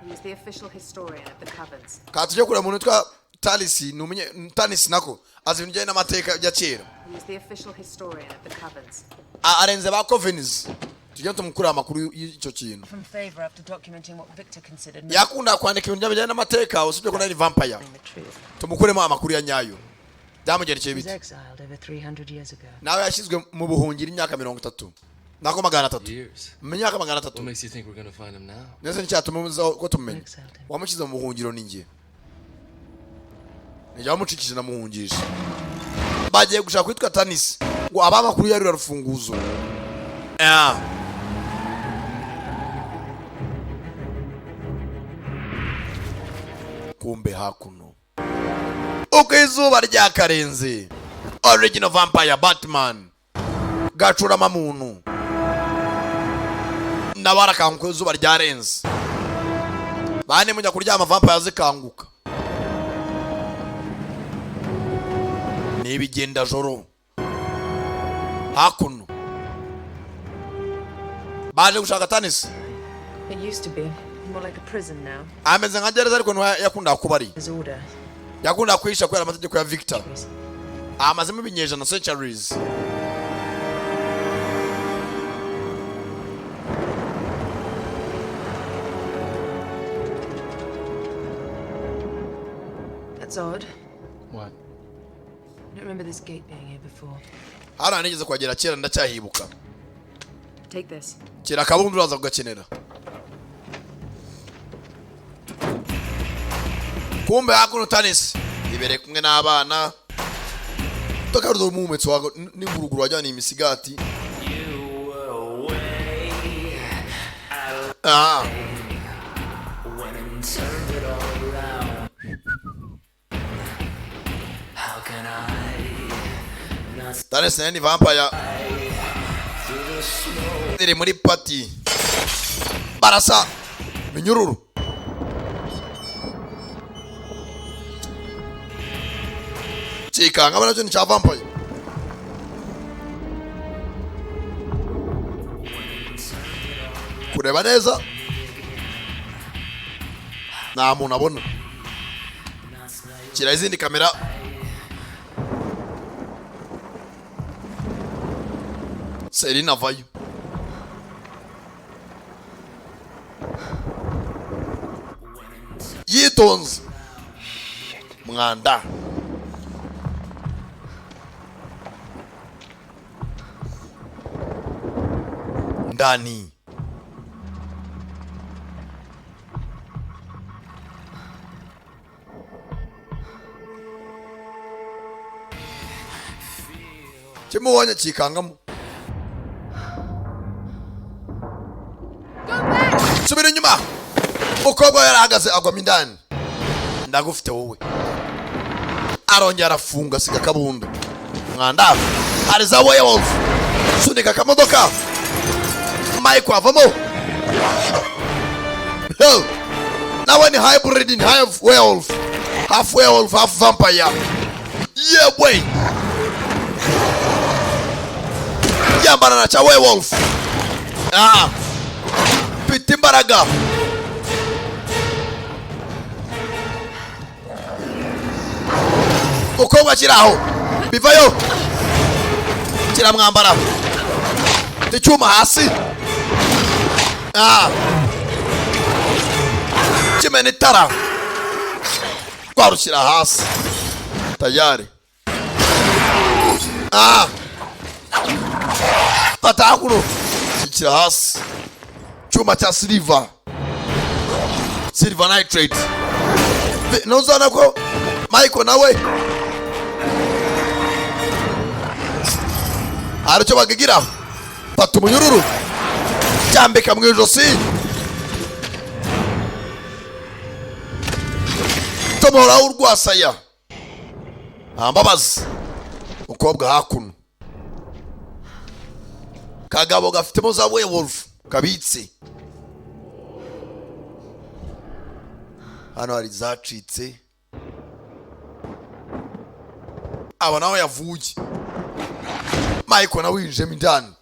Speaker 7: He was the official historian of the Covens.
Speaker 1: Katuje kura muntu twa Talisi numenye Tanis nako azi ibintu n'amateka ya kera.
Speaker 7: He was the official historian of the Covens.
Speaker 1: Arenze ba Covens tujya tumukura amakuru y'icyo kintu.
Speaker 10: From favor after documenting what Victor considered
Speaker 1: Yakunda kwandika ibintu bijyanye n'amateka usibye ko nari vampire. Tumukuremo amakuru ya nyayo. Byamugerekeye biti.
Speaker 10: exiled over 300 years ago.
Speaker 1: Nawe yashyizwe mu buhungiro imyaka 30. Nako 300. Mu myaka 300.
Speaker 4: What makes you think we're going to find him now?
Speaker 1: Nese ncyatumuza ko tumenye. Wamukiza mu buhungiro ninjye. Nijya wamucikije na muhungisha. Bagiye gushaka kwitwa Tanis ngo abamakuru yari rufunguzo. Kumbe hakuno. Ukizuba rya karenze. Original vampire Batman. Gacura mamuntu. Nabara kanguka izuba ryarenze. Bane mujya kuryama vampire zikanguka. Nibigenda joro. Hakuno. Baje gushaka Tanis.
Speaker 10: It used to be more like a prison now.
Speaker 1: Ameze nka gereza ariko yakunda kubari.
Speaker 10: His order.
Speaker 1: Yakunda kwisha kwera amategeko ya Victor. Amazemo ibinyejana centuries.
Speaker 10: That's odd.
Speaker 4: What?
Speaker 10: I don't remember this gate being here before.
Speaker 1: Hara nigeze kwagera kera ndacyahibuka.
Speaker 10: Take this.
Speaker 1: Kera kabundu uraza kugakenera. Kumbe hakuno Tanis ibere kumwe n'abana. Tokarudo mumetso wago n'inguruguru wajyana imisigati. Tanis ni vampire. Iri muri party. Barasa minyururu. Chika ngabana cyo ni cha vampire. Kureba neza. Nta muntu abona. Kira izindi kamera. Selina vayo. yitonze mwanda ndani. kimubonye kikangamo. subira inyuma. umukobwa yarahagaze agwamo indani. ndagufite wowe. arongera arafunga asiga akabundo. mwanda hari za werewolf. sunika akamodoka. Mike wavamo. nawe ni hybrid in half werewolf half vampire. Yeah boy. yambara na cha werewolf. pita imbaraga. umukobwa kiraho bivayo. kiramwambara icyuma hasi. kimena itara twarushyira hasi tayari. fata hakuno kikira hasi. cyuma cya silver nitrate. nuzana ko Michael nawe aricyo bagigira. fata umunyururu cyambika mu ijosi. tomora urwasaya. ambabazi umukobwa hakuno. kagabo gafitemo za werewolf kabitse. hano hari zacitse. aba nawe yavuye. Michael nawe winjemo indani.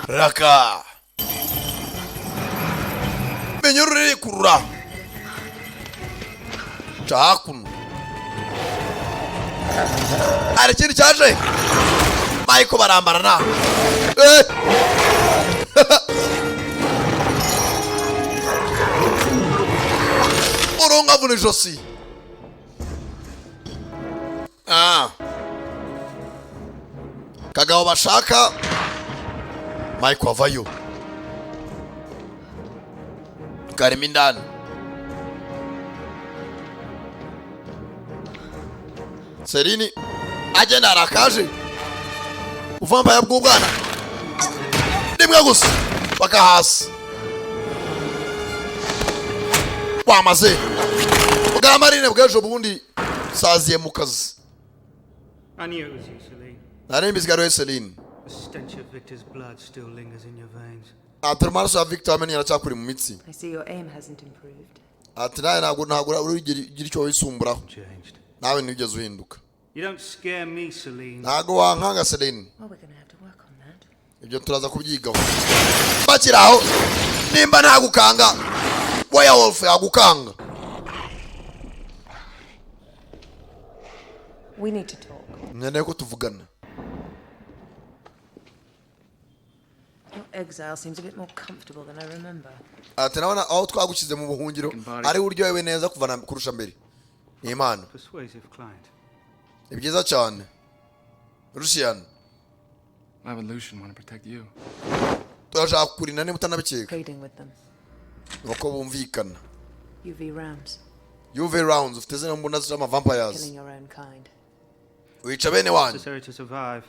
Speaker 1: raka menyuru riri kurura. hakuno hari ikindi cyaje. Michael barambarana. urunga vuna ijosi. kagabo bashaka. Michael avayo. karimo indani. Celine agenda arakaje. uvambaye bw'ubwana rimwe gusa paka hasi. wamaze bwa marine bw'ejo bundi saziye mu kazi.
Speaker 9: I knew it was you, Celine.
Speaker 1: narimbizigaroye Celine.
Speaker 9: The stench of Victor's blood still lingers in your veins.
Speaker 1: amaraso ya Victor amenye aracyakuri mu mitsi.
Speaker 10: I see your aim hasn't improved.
Speaker 1: nawe ntabwo urigira icyo wisumburaho. nawe ntigeze uhinduka.
Speaker 9: You don't scare me, Celine.
Speaker 1: ntabwo wankanga Celine.
Speaker 10: Well, we're gonna have to work on that.
Speaker 1: ibyo turaza kubyigaho. bakiraho nimba ntagukanga werewolf yagukanga.
Speaker 10: We need to talk.
Speaker 1: nkeneye ko tuvugana.
Speaker 10: Your exile seems a bit more comfortable than I remember.
Speaker 1: nabona aho twagushyize mu buhungiro ari uryohewe neza kuva kurusha mbere. ni impano.
Speaker 9: Persuasive client.
Speaker 1: ni byiza cyane. Lucian.
Speaker 4: Why would Lucian want to protect you?
Speaker 1: turashaka kurinda niba utanabikeka.
Speaker 10: Trading with them.
Speaker 1: nuko bumvikana.
Speaker 10: UV rounds.
Speaker 1: UV rounds ufite zino mbunda z'ama vampires.
Speaker 10: Killing your own kind.
Speaker 1: wica bene wanyu.
Speaker 9: Necessary to survive.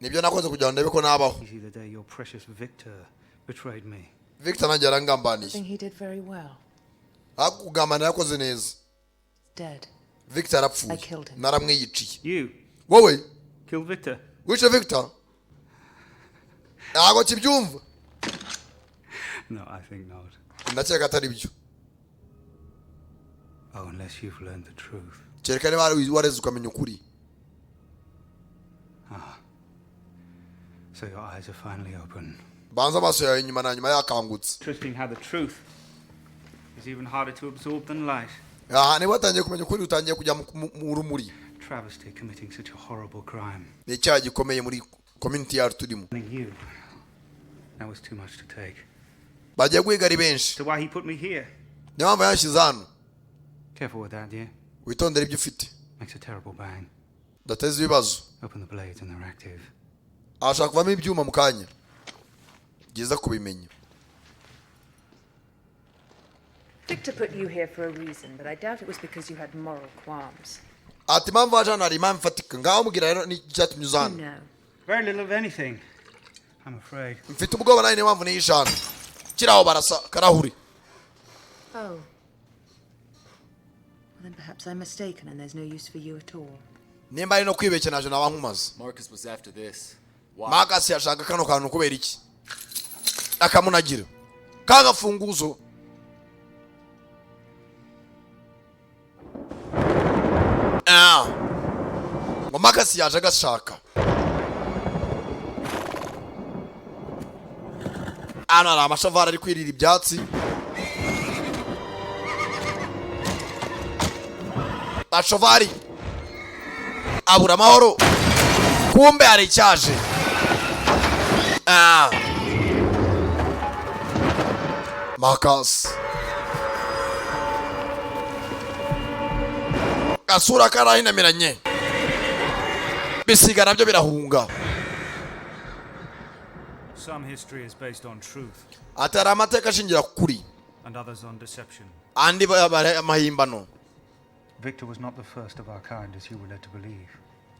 Speaker 1: nibyo nakoze kugira ngo ndebe ko nabaho.
Speaker 9: Easy the day your precious Victor betrayed me.
Speaker 1: Victor nanjye
Speaker 10: I
Speaker 1: yarangambaniye.
Speaker 10: think he did very well.
Speaker 1: akugambana yakoze neza.
Speaker 10: Dead.
Speaker 1: Victor
Speaker 10: I
Speaker 1: arapfuye.
Speaker 10: killed him.
Speaker 1: naramwiyiciye.
Speaker 9: You
Speaker 1: wowe
Speaker 9: killed Victor.
Speaker 1: wice Victor. ntabwo kibyumva.
Speaker 9: No, I think not.
Speaker 1: ndakeka atari byo.
Speaker 9: Oh, unless you've learned the truth.
Speaker 1: kereka niba wareze ukamenya ukuri.
Speaker 9: So your eyes are finally open.
Speaker 1: banza amaso yawe inyuma na nyuma yakangutse.
Speaker 9: Interesting how the truth is even harder to absorb than light.
Speaker 1: niba watangiye kumenya ukuri utangiye kujya mu rumuri.
Speaker 9: Travesty committing such a horrible crime.
Speaker 1: ni icyaha gikomeye muri community yacu turimo.
Speaker 9: You. That was too much to take.
Speaker 1: bagiye guhiga ari benshi.
Speaker 2: So why he put me here?
Speaker 1: Niyo mpamvu yanshyize hano.
Speaker 2: Careful with that, dear.
Speaker 1: Witondere ibyo ufite.
Speaker 2: Makes a terrible bang.
Speaker 1: Dateza ibibazo.
Speaker 2: Open the blades and they're active.
Speaker 1: Ashaka kuvamo ibyuma mu kanya. Byiza kubimenya.
Speaker 10: Victor put you here for a reason, but I doubt it was because you had moral qualms.
Speaker 1: Ati mpamvu waje hano hari impamvu ifatika. Ngaho mubwira rero ni icyatumye uza hano.
Speaker 10: No.
Speaker 2: Very little of anything, I'm afraid.
Speaker 1: Mfite ubwoba nawe niyo mpamvu nihishe hano. Kiraho barasa karahuri.
Speaker 10: Oh. Well, then perhaps I'm mistaken and there's no use for you at all.
Speaker 1: Nimba ari no kwibeshya naje naba nkumaze.
Speaker 13: Marcus was after this.
Speaker 1: Marcus yashaka kano kantu kubera iki? Akamunagira. Kagafunguzo. Ngo Marcus yaje agashaka. Ano ari amashavari ari kwirira ibyatsi. Bashavari abura amahoro. Kumbe hari icyaje. Marcus. Gasura karahinamiranye. Bisigara byo birahunga.
Speaker 2: Some history is based on truth.
Speaker 1: Atari amateka ashingira kuri.
Speaker 2: And others on deception.
Speaker 1: Andi amahimbano.
Speaker 2: Victor was not the first of our kind, as you were led to believe.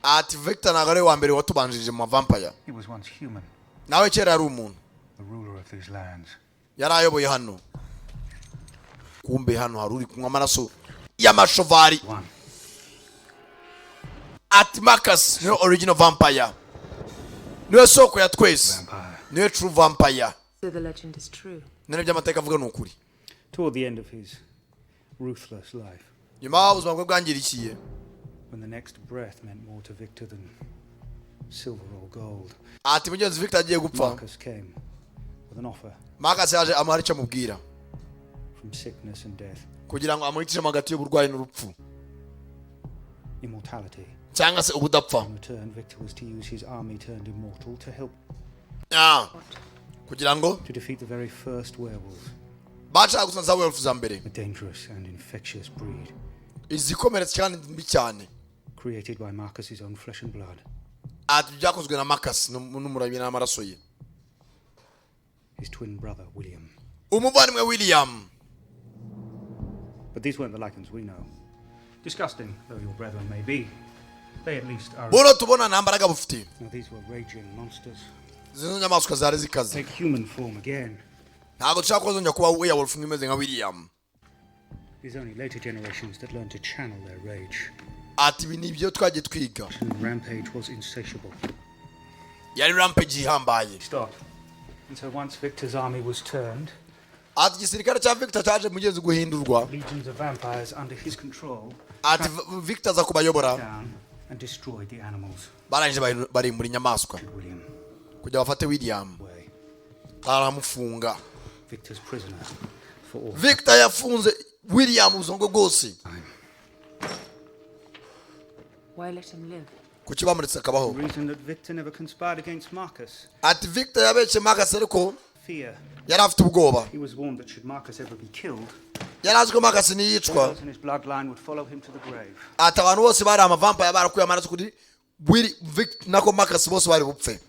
Speaker 1: Ati Victor nagare wa mbere watubanjirije mu vampire.
Speaker 2: He was once human.
Speaker 1: Nawe kera ari umuntu.
Speaker 2: The ruler of these lands.
Speaker 1: Yarayoboye hano. Kumbe hano haruri kunywa amaraso y'amashovari. Ati Marcus no original vampire. Niwe soko ya twese. Niwe true vampire.
Speaker 10: So the legend is true.
Speaker 1: Nene by'amateka avuga n'ukuri.
Speaker 2: Toward the end of his ruthless life.
Speaker 1: Nyuma ubuzima bwe bwangirikiye.
Speaker 2: When the next breath meant more to Victor than silver or gold.
Speaker 1: Ati mugenzi Victor agiye gupfa.
Speaker 2: Marcus came with an offer.
Speaker 1: Marcus yaje amahari cyo mubwira.
Speaker 2: From sickness and death.
Speaker 1: Kugira ngo amuhitishe magati y'uburwayi n'urupfu.
Speaker 2: Immortality.
Speaker 1: Cyangwa se ubudapfa.
Speaker 2: In return, Victor was to use his army turned immortal to help.
Speaker 1: Kugira ngo
Speaker 2: to defeat the very first werewolves.
Speaker 1: Bacha gusanza werewolves za mbere.
Speaker 2: A dangerous and infectious breed.
Speaker 1: Izikomeretse cyane mbi cyane.
Speaker 2: Created by Marcus's own flesh and blood.
Speaker 1: Ati byakozwe na Marcus n'umurabi n'amaraso ye.
Speaker 2: His twin brother William.
Speaker 1: Umuvandimwe William.
Speaker 2: But these weren't the Lycans we know. Disgusting though your brethren may be, they at least are.
Speaker 1: Boro tubona nambaraga bufite.
Speaker 2: Now these were raging monsters.
Speaker 1: Zino nyamaswa zari zikaze.
Speaker 2: Take human form again.
Speaker 1: Ntago cyakozonja kuba werewolf nimeze nka William.
Speaker 2: It's only later generations that learned to channel their rage.
Speaker 1: Ati binibyo twaje twiga.
Speaker 2: Rampage was insatiable.
Speaker 1: Yari rampage ihambaye.
Speaker 2: Stop. And so once Victor's army was turned,
Speaker 1: ati gisirikare cya Victor cyaje mugenzi guhindurwa.
Speaker 2: Legions of vampires under his control.
Speaker 1: Ati Victor za kubayobora.
Speaker 2: And destroyed the animals.
Speaker 1: Baranje bari muri nyamaswa. Kujya bafate William. Aramufunga.
Speaker 2: Victor's prisoner for all.
Speaker 1: Victor yafunze William uzongo gose.
Speaker 10: Why let him live?
Speaker 1: Kuki bamuretse akabaho.
Speaker 2: The reason that Victor never conspired against Marcus.
Speaker 1: Ati Victor yabeche Marcus ariko
Speaker 2: Fear.
Speaker 1: Yari afite ubwoba.
Speaker 2: He was warned that should Marcus ever be killed,
Speaker 1: yari azi ko Marcus niyicwa.
Speaker 2: those in his bloodline would follow him to the grave.
Speaker 1: Ati abantu bose bari amavampire barakuye amaraso kuri Victor nako Marcus bose bari bupfe.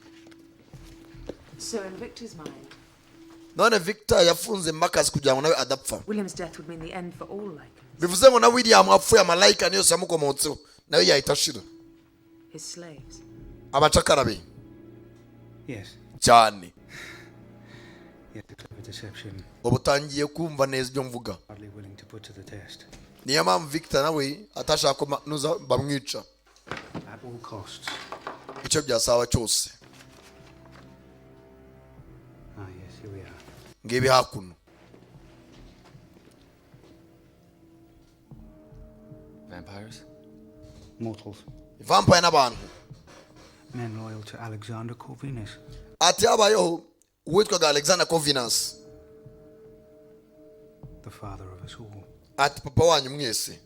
Speaker 10: So in Victor's mind,
Speaker 1: none Victor yafunze Marcus kugira ngo nawe adapfa.
Speaker 10: William's death would mean the end for all Lycans.
Speaker 1: Bivuze ngo na William apfuye amalayika niyo samukomotseho nawe yahita ashira.
Speaker 10: His slaves.
Speaker 1: Abacakara be.
Speaker 2: Yes.
Speaker 1: Cyane.
Speaker 2: Yet the clever deception.
Speaker 1: Ubutangiye kumva neza ibyo mvuga.
Speaker 2: Hardly willing to put to the test.
Speaker 1: Niyo mpamvu Victor nawe atashaka ko nuza bamwica.
Speaker 2: At all costs.
Speaker 1: Icyo byasaba cyose.
Speaker 2: Ah yes, here we are.
Speaker 1: Ngibi hakuno.
Speaker 13: Vampires?
Speaker 2: Mortals.
Speaker 1: Vampire n'abantu.
Speaker 2: Men loyal to Alexander Corvinus.
Speaker 1: Ati abayeho uwitwaga Alexander Corvinus.
Speaker 2: The father of us all.
Speaker 1: Ati papa wanyu mwese.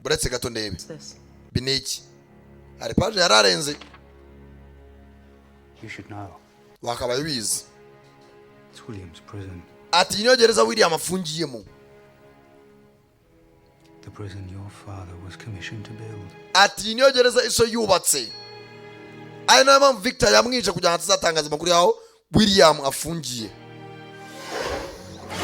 Speaker 1: Buretse gato ndebe. Biniki. hari paje yararenze.
Speaker 2: You should know.
Speaker 1: Wakabaye bizi.
Speaker 2: It's William's prison.
Speaker 1: Ati niyo gereza William afungiyemo.
Speaker 2: The prison your father was commissioned to build.
Speaker 1: Ati niyo gereza iso yubatse. Ari nayo mpamvu Victor yamwica kugira ngo atazatangaza amakuru yaho William afungiye.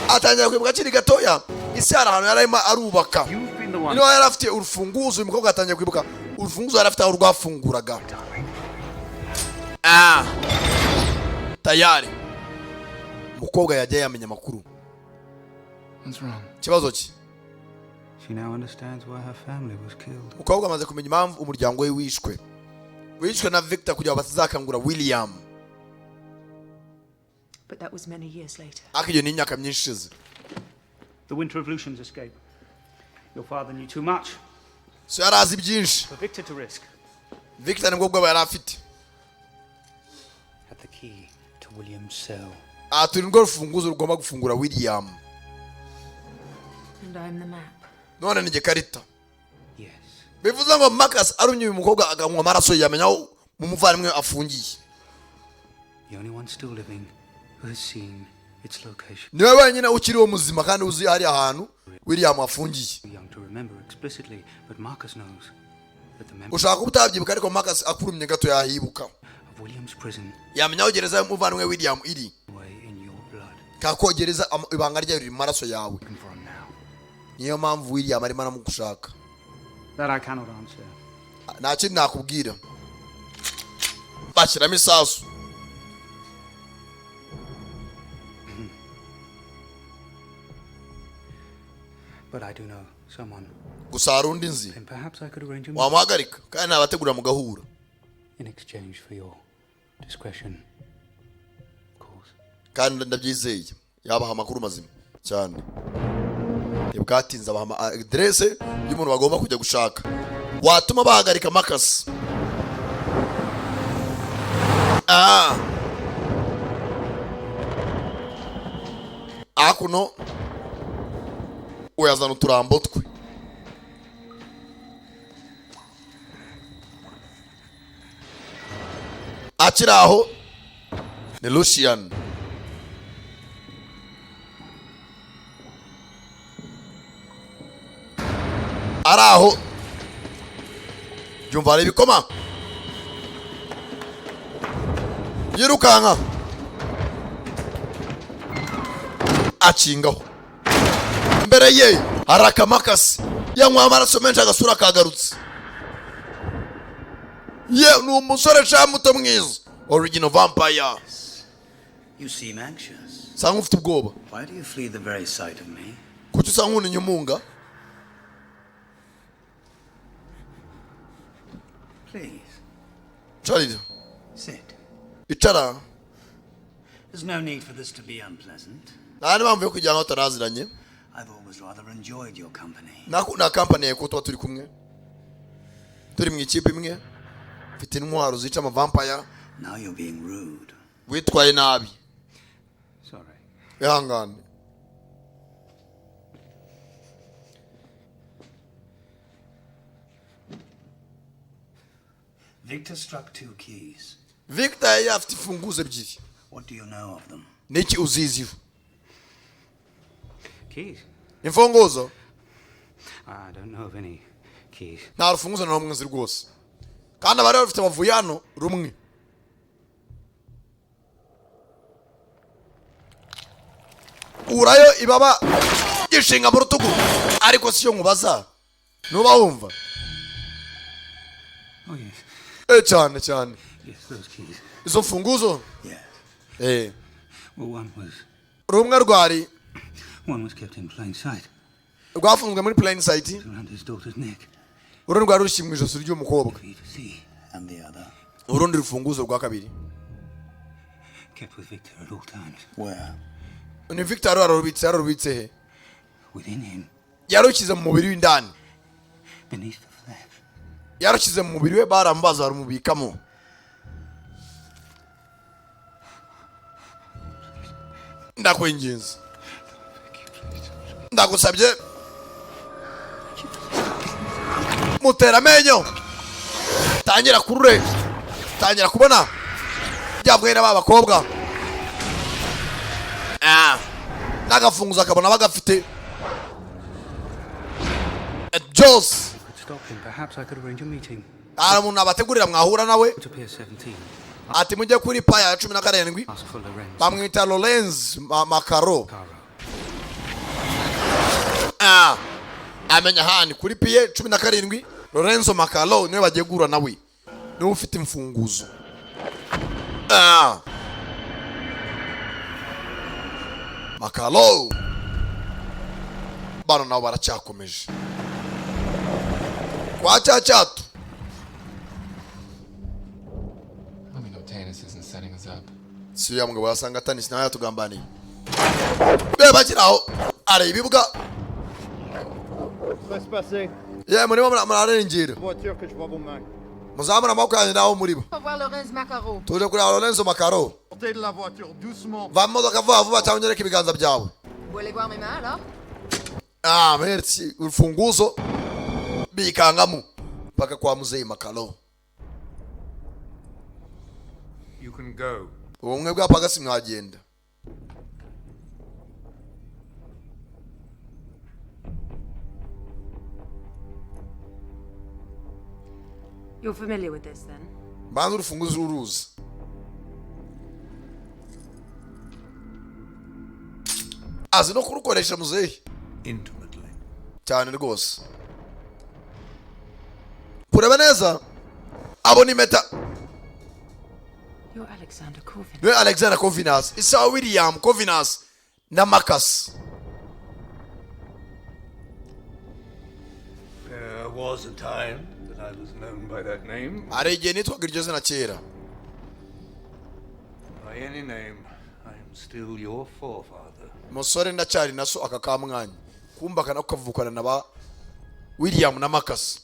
Speaker 1: Atangira kwibuka akiri gatoya isi hari ahantu yarimo arubaka. Niyo yari afite urufunguzo, uyu mukobwa atangiye kwibuka urufunguzo yari afite aho rwafunguraga. Tayari umukobwa yajya yamenya amakuru. Kibazo ki?
Speaker 2: She now understands why her family was killed.
Speaker 1: Umukobwa amaze kumenya impamvu umuryango we wishwe. Wishwe na Victor kugira ngo batazakangura William.
Speaker 10: But that was many years later.
Speaker 1: Akiyo ni imyaka myinshi ishize.
Speaker 2: The Winter Revolution's escape. Your father knew too much.
Speaker 1: So yarazi byinshi.
Speaker 2: For Victor to risk.
Speaker 1: Victor nibwo bwo yari afite.
Speaker 2: Had the key to William's cell.
Speaker 1: Turi ngo rufunguzo rugomba gufungura William.
Speaker 10: And I'm the map.
Speaker 1: None ni gekarita.
Speaker 2: Yes.
Speaker 1: Bivuze ngo Marcus arumye uyu mukobwa aganywa amaraso yamenya mu muvandimwe afungiye.
Speaker 2: The only one still living who has seen its location.
Speaker 1: Niwe wenyine ukiriho muzima kandi uzi hari ahantu William afungiye.
Speaker 2: Young to remember explicitly, but Marcus knows that the memory
Speaker 1: Ushaka kutabyibuka ariko Marcus akurumye gato yahibuka.
Speaker 2: of William's prison
Speaker 1: Yamenya gereza y'umuvandimwe William iri.
Speaker 2: way in your blood.
Speaker 1: Kako gereza ibanga ryayo riri mu maraso yawe. Niyo mpamvu William arimo aramugushaka.
Speaker 2: That I cannot answer.
Speaker 1: Nta kintu nakubwira. Bashyiramo isasu.
Speaker 2: But I do know someone.
Speaker 1: Gusa hari undi nzi.
Speaker 2: And perhaps I could arrange a
Speaker 1: Wamuhagarika kandi nabategura mugahura.
Speaker 2: in exchange for your discretion. Of course.
Speaker 1: Kandi ndabyizeye. Yabaha amakuru mazima cyane. Ibwatinze abaha adresse y'umuntu bagomba kujya gushaka. Watuma bahagarika Marcus. Akuno uyazana uturambo twe. Akiraho ni Lucian. Araho Jumva ari bikoma. Yirukanka. Acingaho. Imbere ye haraka Marcus. Yanywa amaraso menshi agasura kagarutse. Ye ni umusore cha muto mwiza. Original vampire.
Speaker 11: You seem anxious.
Speaker 1: Sanga ufite ubwoba.
Speaker 11: Why do you flee the very sight of me?
Speaker 1: Kuki usanga uni nyumunga?
Speaker 11: Please.
Speaker 1: Charlie.
Speaker 11: Sit.
Speaker 1: Icara.
Speaker 11: There's no need for this to be unpleasant.
Speaker 1: Nani mpamvu yo kujyana aho taraziranye?
Speaker 11: I've always rather enjoyed your company.
Speaker 1: Na company yako tuba turi kumwe. Turi mu ikipe imwe. Mfite intwaro zica ama vampire.
Speaker 11: Now you're being rude.
Speaker 1: Witwaye nabi.
Speaker 2: Sorry.
Speaker 1: Ihangane.
Speaker 11: Victor struck 2 keys.
Speaker 1: Victor afite funguzo ebyiri.
Speaker 11: What do you know of them?
Speaker 1: Niki uzizi?
Speaker 2: Keys?
Speaker 1: Imfunguzo?
Speaker 2: I don't know of any keys.
Speaker 1: Nta rufunguzo na rumwe ziri rwose. Kandi abari bafite bavuyano rumwe. Urayo ibaba gishinga mu rutugu ariko siyo nkubaza. Nuba wumva?
Speaker 2: Oh yes.
Speaker 1: Cyane cyane.
Speaker 2: Yes, those keys.
Speaker 1: Izo funguzo?
Speaker 11: Yes.
Speaker 2: Well, one
Speaker 1: rumwe rwari
Speaker 2: was kept in plain sight.
Speaker 1: Rwafunzwe muri plain sight.
Speaker 2: Around his daughter's neck.
Speaker 1: Urundi rwari rushimwe mu ijosi ry'umukobwa.
Speaker 11: And the other?
Speaker 1: Urundi rufunguzo rwa kabiri.
Speaker 2: Kept with Victor at all times.
Speaker 11: Where?
Speaker 1: Ni Victor yararubitse he?
Speaker 2: Within him.
Speaker 1: Yarukize mu mubiri w'indani.
Speaker 2: Beneath the flesh.
Speaker 1: Yarukize mu mubiri we barambaza barumubikamo. Ndakwinginze. Ndagusabye. Mutera amenyo. tangira kurure, tangira kubona byabwera babakobwa nagafunguza akabona bagafite Joss.
Speaker 2: Stop him. Perhaps I could arrange a meeting.
Speaker 1: Umuntu abategurira mwahura nawe
Speaker 2: To Pier 17.
Speaker 1: ati mujye kuri paya ya 17
Speaker 2: Ask for Lorenz.
Speaker 1: bamwita Lorenz Macaro. Amenya hani kuri piye 17 Lorenzo Macaro niwe bagiye gura nawe niwe ufite imfunguzo. Macaro bano nabo baracyakomeje kwa cyatu.
Speaker 13: Let me know Tanis isn't setting us up.
Speaker 1: Si ya mugabo yasanga Tanis nawe yatugambaniye. Beba kiraho ari ibibuga. Yeah, muri murarengera. Muzamura amaboko yanyu naho muri bo. Tuje kuri Lorenzo Macaro. Va modoka vuba cyangwa unyereke ibiganza byawe. Merci. Urufunguzo bikangamu paka kwa muzee Macaro.
Speaker 12: You can go.
Speaker 1: Ubumwe bwa pagasi mwagenda.
Speaker 10: You're familiar with this then?
Speaker 1: Banza urufunguzo uruzi. Azi no kurukoresha muzee.
Speaker 12: Intimately.
Speaker 1: Cyane rwose. Kureba neza abo ni meta.
Speaker 10: You're Alexander Corvinus.
Speaker 1: You're Alexander Corvinus. Isa William Corvinus na Marcus.
Speaker 12: There was a time that I was known by that name.
Speaker 1: Arege nitwaga iryo zina kera.
Speaker 12: By any name, I am still your forefather.
Speaker 1: Musore ndacyari naso akakamwanya. Kumba kana ukavukana na ba William na Marcus.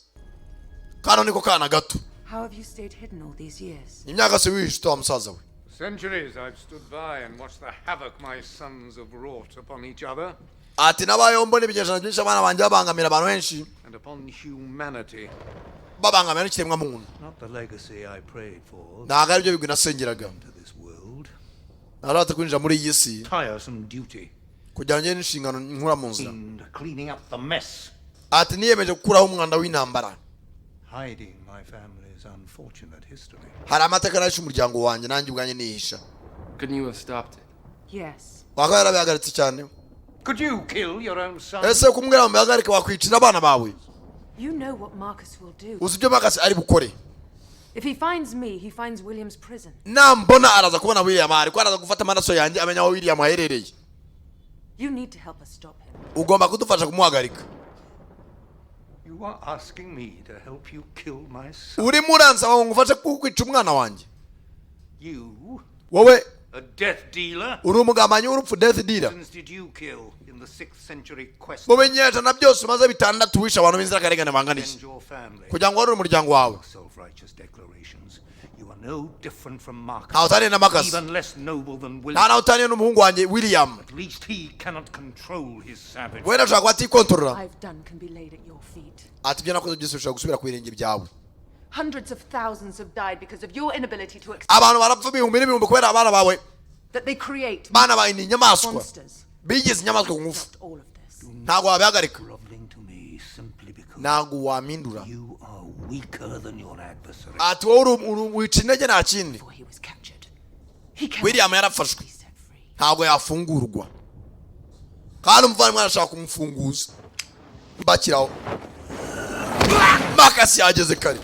Speaker 1: Kano niko kana gato.
Speaker 10: How have you stayed hidden all these years?
Speaker 1: Imyaka se wishito musaza we.
Speaker 12: Centuries I've stood by and watched the havoc my sons have wrought upon each other.
Speaker 1: Ati nabayo mbone bijana byinshi abana banje babangamira abantu benshi.
Speaker 12: And upon humanity.
Speaker 1: Babangamira n'ikiremwa muntu.
Speaker 12: Not the legacy I prayed for.
Speaker 1: Naga aribyo bigwi nasengeraga.
Speaker 12: To this world.
Speaker 1: Narata kwinjira muri iyi si.
Speaker 12: Tiresome duty.
Speaker 1: Kugira ngo n'inshingano nkura mu nzira.
Speaker 12: Cleaning up the mess.
Speaker 1: Ati niyemeje gukuraho umwanda w'intambara.
Speaker 12: Hiding my family's unfortunate history.
Speaker 1: Hari amateka nacu umuryango wanjye nanjye ubwanye nihisha.
Speaker 13: Couldn't you have stopped it?
Speaker 10: Yes.
Speaker 1: Wakara byagaritse cyane.
Speaker 12: Could you kill your own son?
Speaker 1: Ese kumubwira ngo mbagarike wakwicira abana bawe.
Speaker 10: You know what Marcus will do.
Speaker 1: Uzi ibyo Marcus ari bukore.
Speaker 10: If he finds me, he finds William's prison.
Speaker 1: Nambona araza kubona William ari ko araza gufata amaraso yanjye amenya aho William aherereye.
Speaker 10: You need to help us stop him.
Speaker 1: Ugomba kudufasha kumuhagarika.
Speaker 12: You are asking me to help you kill my son.
Speaker 1: Uri muranza ngo ngufashe kwica umwana wanjye.
Speaker 12: You?
Speaker 1: Wowe
Speaker 12: A death dealer?
Speaker 1: uri umugambanyi w'urupfu, death dealer.
Speaker 12: Since did you kill in the 6th century quest?
Speaker 1: Mumenyesha na byose maze bitandatu wisha abantu b'inzirakarengane banganisha. Kugira ngo warure umuryango wawe.
Speaker 12: Self-righteous declarations. You are no different from Marcus.
Speaker 1: Ntawe utaniye na Marcus.
Speaker 12: Even less noble than William.
Speaker 1: Nta nawe utaniye n'umuhungu wanjye William.
Speaker 12: At least he cannot control his savage.
Speaker 1: Wenda ushaka kuba atikontorora.
Speaker 10: I've done can be laid at your feet.
Speaker 1: Ati ibyo nakoze byose bishobora gusubira ku birenge byawe.
Speaker 10: Hundreds of thousands have died because of your inability to accept
Speaker 1: Abantu barapfa ibihumbi n'ibihumbi kubera abana bawe.
Speaker 10: that they create
Speaker 1: Bana bawe ni inyamaswa.
Speaker 10: monsters.
Speaker 1: Bigeze inyamaswa ku ngufu.
Speaker 10: All of this.
Speaker 1: Ntabwo wabihagarika.
Speaker 12: Groveling to me simply because
Speaker 1: Ntabwo wamindura.
Speaker 12: you are weaker than your adversary.
Speaker 1: Ati wowe wica intege nta kindi.
Speaker 10: Before he was captured. He cannot
Speaker 1: William yarafashwe.
Speaker 10: be set free.
Speaker 1: Ntabwo yafungurwa. Kandi umuvandimwe arashaka kumufunguza. Mbakiraho. Marcus yageze kare.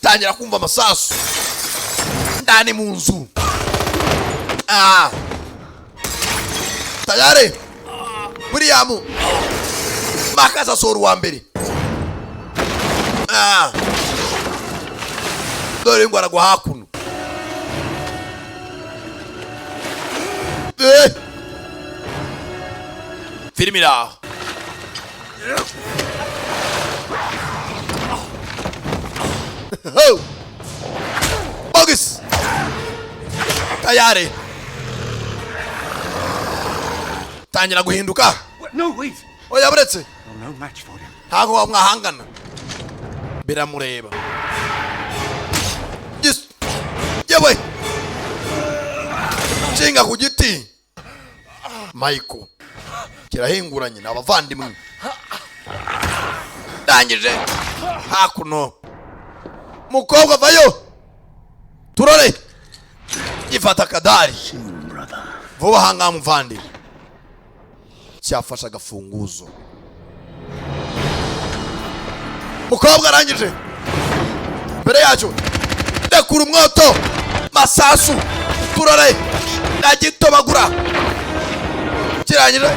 Speaker 1: Tangira kumva amasasu. Ndani mu nzu. Tayari. William. Marcus asora uwa mbere. Dore ngo aragwa hakuno. Filmira. Oh! Bogus! Tayari. Tangira guhinduka.
Speaker 12: No, wait.
Speaker 1: Oya buretse.
Speaker 12: I'm no match for him.
Speaker 1: Ntago wamwahangana. Biramureba. yewe nshinga ku giti Michael kirahinguranye n'abavandimwe ndangije hakuno mukobwa vayo turore gifata kadari vuba hanga muvandi cyafasha gafunguzo mukobwa arangije mbere yacu ndekura umwoto masasu turore ndagitobagura kirangije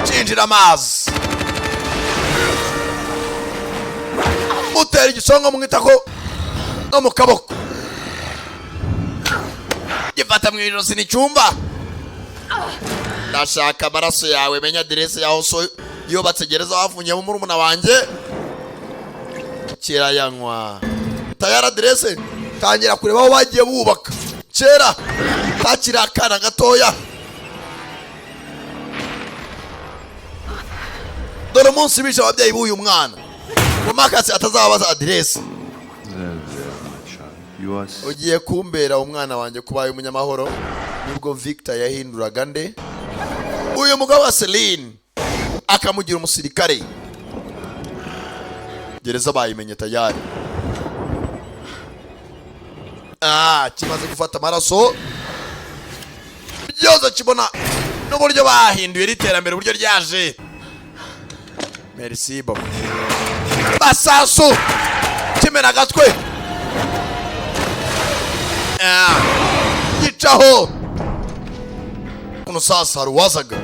Speaker 1: cinjira amazi mutera igisongo mwitako no mu kaboko gifata mu ijosi n'icyumba ndashaka amaraso yawe menya aderese yaho so yubatse gereza wafungiye mu murumuna wanjye kirayanywa tayara aderese tangira kureba aho bagiye bubaka kera kakiri akana gatoya dore umunsi bishe ababyeyi b'uyu mwana ngo Marcus atazabaza aderese ugiye kumbera umwana wanjye kubaye umunyamahoro nibwo Victor yahinduraga nde uyu mugabo wa Celine akamugira umusirikare gereza bayimenye tayari kimaze gufata amaraso byose kibona n'uburyo bahinduye riterambere uburyo ryaje merci baba basasu kimena agatwe yicaho kuno sasa ruwazaga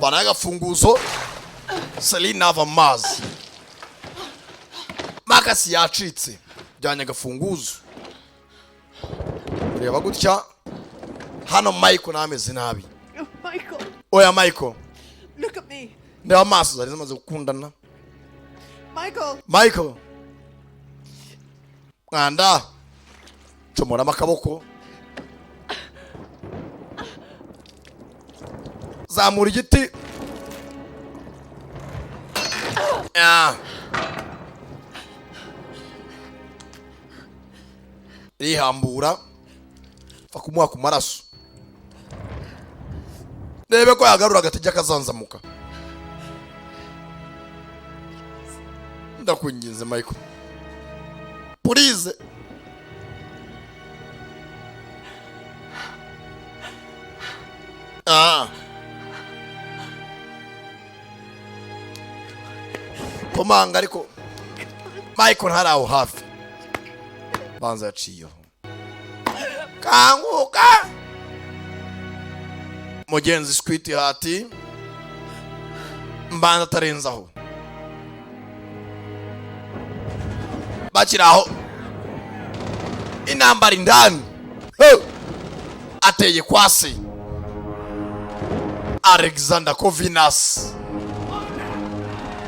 Speaker 1: banaga funguzo Celine nava mazi Marcus yacitse byanye gafunguzo reba gutya hano Michael nameze nabi
Speaker 14: Michael
Speaker 1: oya Michael
Speaker 14: look at me
Speaker 1: ndeba maso zari zimaze gukundana Michael mwanda comora makaboko zamura igiti rihambura fakumuha ku maraso rebe ko yagarura agatijya kazanzamuka ndakwinginze Michael please komanga ariko Michael ntaraho hafi banza yaciyeho kanguka mugenzi squiti hati mbanza tarenzaho bakiraho inambara indani ateye kwasi Alexander Kovinas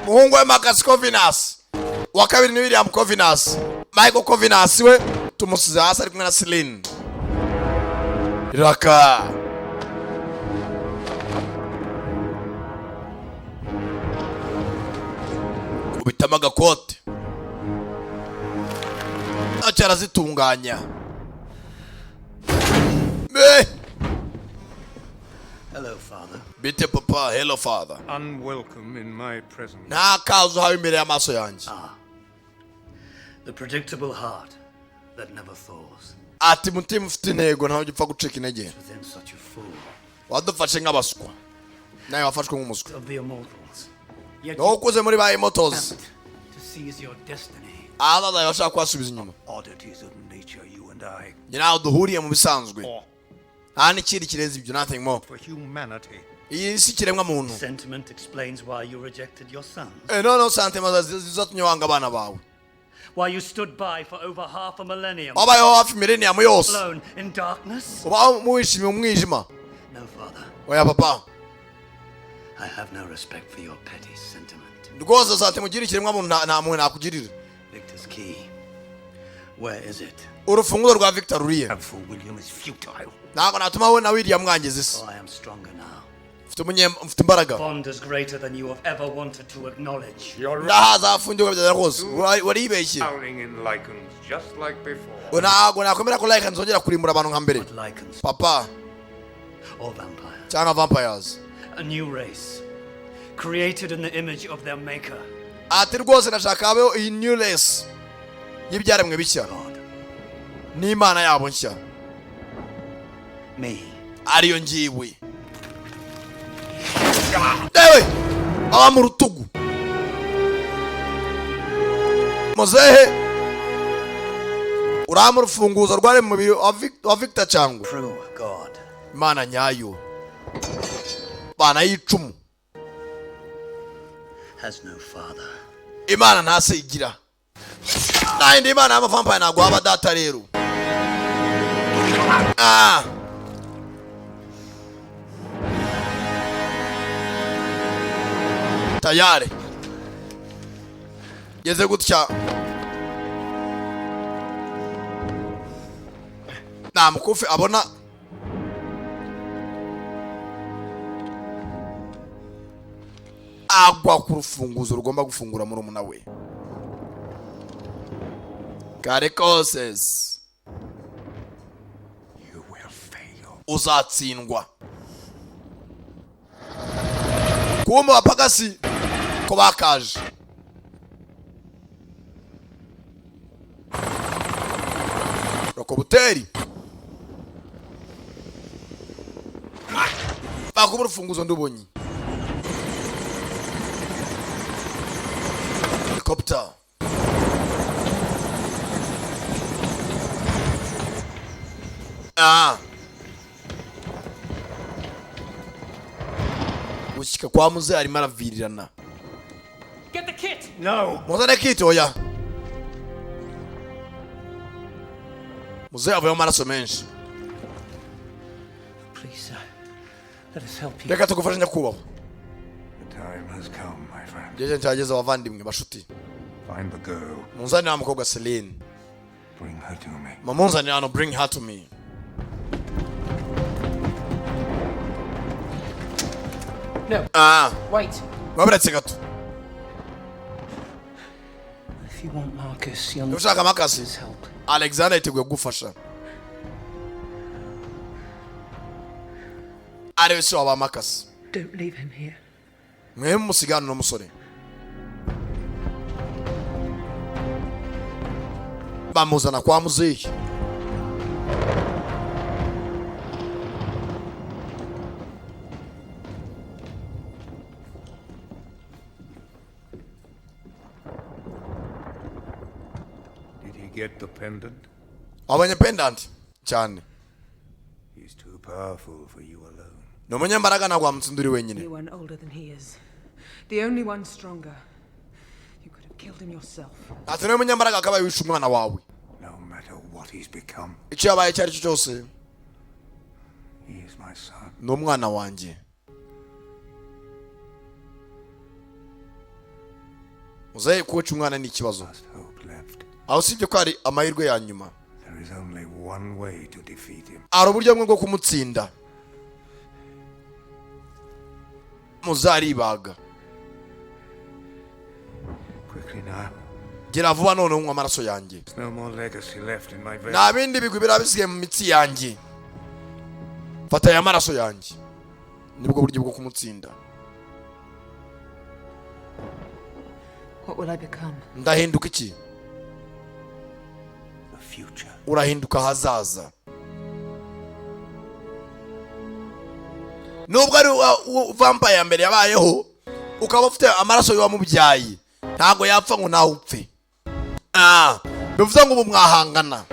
Speaker 1: muhungu wa Marcus Kovinas wa kabiri ni William Kovinas Michael Kovinas we tumusize hasi ari kumwe na Celine raka kubitama gakote acara zitunganya
Speaker 11: Hello, Father.
Speaker 1: Bite papa, hello father.
Speaker 12: Unwelcome in my presence.
Speaker 1: Na kazo hawe imbere y'amaso yanjye.
Speaker 11: The predictable heart that never thaws.
Speaker 1: Ati mutima ufite intego ntaho gipfa gucika intege.
Speaker 11: Within such a fool.
Speaker 1: Wadufashe nk'abaswa. Nawe wafashwe nk'umuswa.
Speaker 11: Of the immortals.
Speaker 1: No kuze muri ba immortals.
Speaker 11: To seize your destiny.
Speaker 1: Aba bashaka kwasubiza inyuma.
Speaker 11: Oddities of nature, you and I.
Speaker 1: Nyina duhuriye mu bisanzwe. Hani kiri kirezi ibyo nothing more.
Speaker 12: For humanity.
Speaker 1: Iyi si kiremwa muntu.
Speaker 11: Sentiment explains why you rejected your son.
Speaker 1: No sentiment zizatumye wanga abana bawe.
Speaker 11: Why you stood by for over half a millennium.
Speaker 1: Wabayeho hafi millennium yose.
Speaker 11: Alone in darkness.
Speaker 1: Uba muwishimiye umwijima.
Speaker 11: No, Father.
Speaker 1: Oya papa.
Speaker 11: I have no respect for your petty sentiment.
Speaker 1: Rwose sate mugira ikiremwa muntu nta muntu nakugirira.
Speaker 11: Victor's key. Where is it?
Speaker 1: Urufunguzo rwa Victor ruriye.
Speaker 11: For William is futile.
Speaker 1: Nako natuma we na William mwangeze isi.
Speaker 11: I am stronger now.
Speaker 1: mfite imbaraga.
Speaker 11: Bond is greater than you have ever wanted to acknowledge.
Speaker 1: Ndahaza afungirwa byajya rwose. Waribeshye.
Speaker 12: Howling in Lycans just like before.
Speaker 1: Ntabwo nakwemera ko Lycans zongera kurimbura abantu nka mbere. Papa.
Speaker 11: Or vampires.
Speaker 1: Cyangwa vampires.
Speaker 11: A new race. Created in the image of their maker.
Speaker 1: Ati rwose nashaka habeho iyi new race. Y'ibyaremwe bishya. N'Imana yabo nshya.
Speaker 11: Me.
Speaker 1: Ariyo ngiwe. Ewe! Aba mu rutugu. Muzehe. Uramu rufunguzo rware mu biro wa Victor cyangwa.
Speaker 11: True God.
Speaker 1: Imana nyayo. Bana yicumu.
Speaker 11: Has no father.
Speaker 1: Imana ntasigira. Nayindi Imana y'amavampire ntabwo waba data rero. Tayari. Yeze gutya. Na mukufi abona agwa ku rufunguzo rugomba gufungura muri umuna we. Karikoses.
Speaker 12: You will fail.
Speaker 1: Uzatsindwa. Kumbe bapagasi ko bakaje. Rokobuteri. Bakubura urufunguzo ndubonyi. Helicopter. Gushyika kwa muze arimo aravirirana.
Speaker 11: Get the kit. No.
Speaker 1: Muzane kit oya. Muze avuye amaraso menshi.
Speaker 11: Please, sir. Let us help you.
Speaker 1: Reka tugufashe nyakubahwa.
Speaker 12: The time has come, my friend.
Speaker 1: Jeje cyageze abavandimwe bashuti.
Speaker 12: Find the girl.
Speaker 1: Munzani na mukobwa Celine.
Speaker 12: Bring her to me.
Speaker 1: Mamunzani ano bring her to me.
Speaker 13: No. Wait.
Speaker 1: Wabretse gato.
Speaker 11: If you want Marcus, you'll
Speaker 1: Ushaka Marcus.
Speaker 11: his help.
Speaker 1: Alexander iteguye gufasha. Ari wese waba Marcus.
Speaker 10: Don't leave him here.
Speaker 1: Mwe musigana no musore. Bamuzana kwa muzehe.
Speaker 12: Get the pendant?
Speaker 1: Abanye pendant cyane.
Speaker 12: He's too powerful for you alone.
Speaker 1: No munyambaraga nagwa mutsunduri wenyine.
Speaker 10: The one older than he is. The only one stronger. You could have killed him yourself.
Speaker 1: Ati no munyambaraga akaba yishe umwana wawe.
Speaker 12: No matter what he's become.
Speaker 1: Icyo yabaye cyari cyo cyose.
Speaker 12: He is my son.
Speaker 1: No mwana wanje. Muzaye kuca umwana ni ikibazo. Aho sibyo ko ari amahirwe ya nyuma.
Speaker 12: There is only one way to defeat him.
Speaker 1: Ari uburyo bwo kumutsinda. Muzaribaga.
Speaker 12: Quickly now.
Speaker 1: Gira vuba none unywa amaraso yanjye.
Speaker 12: No more legacy left in my veins.
Speaker 1: Nta bindi bigwi birabisigaye mu mitsi yanjye. Fata ya maraso yanjye. Nibwo buryo bwo kumutsinda.
Speaker 10: What will I become?
Speaker 1: Ndahinduka iki? Urahinduka hazaza. Nubwo ari vampire mbere yabayeho ukaba ufite amaraso yo mubyayi ntago yapfa ngo nawe upfe. Bivuze ngo mwahangana.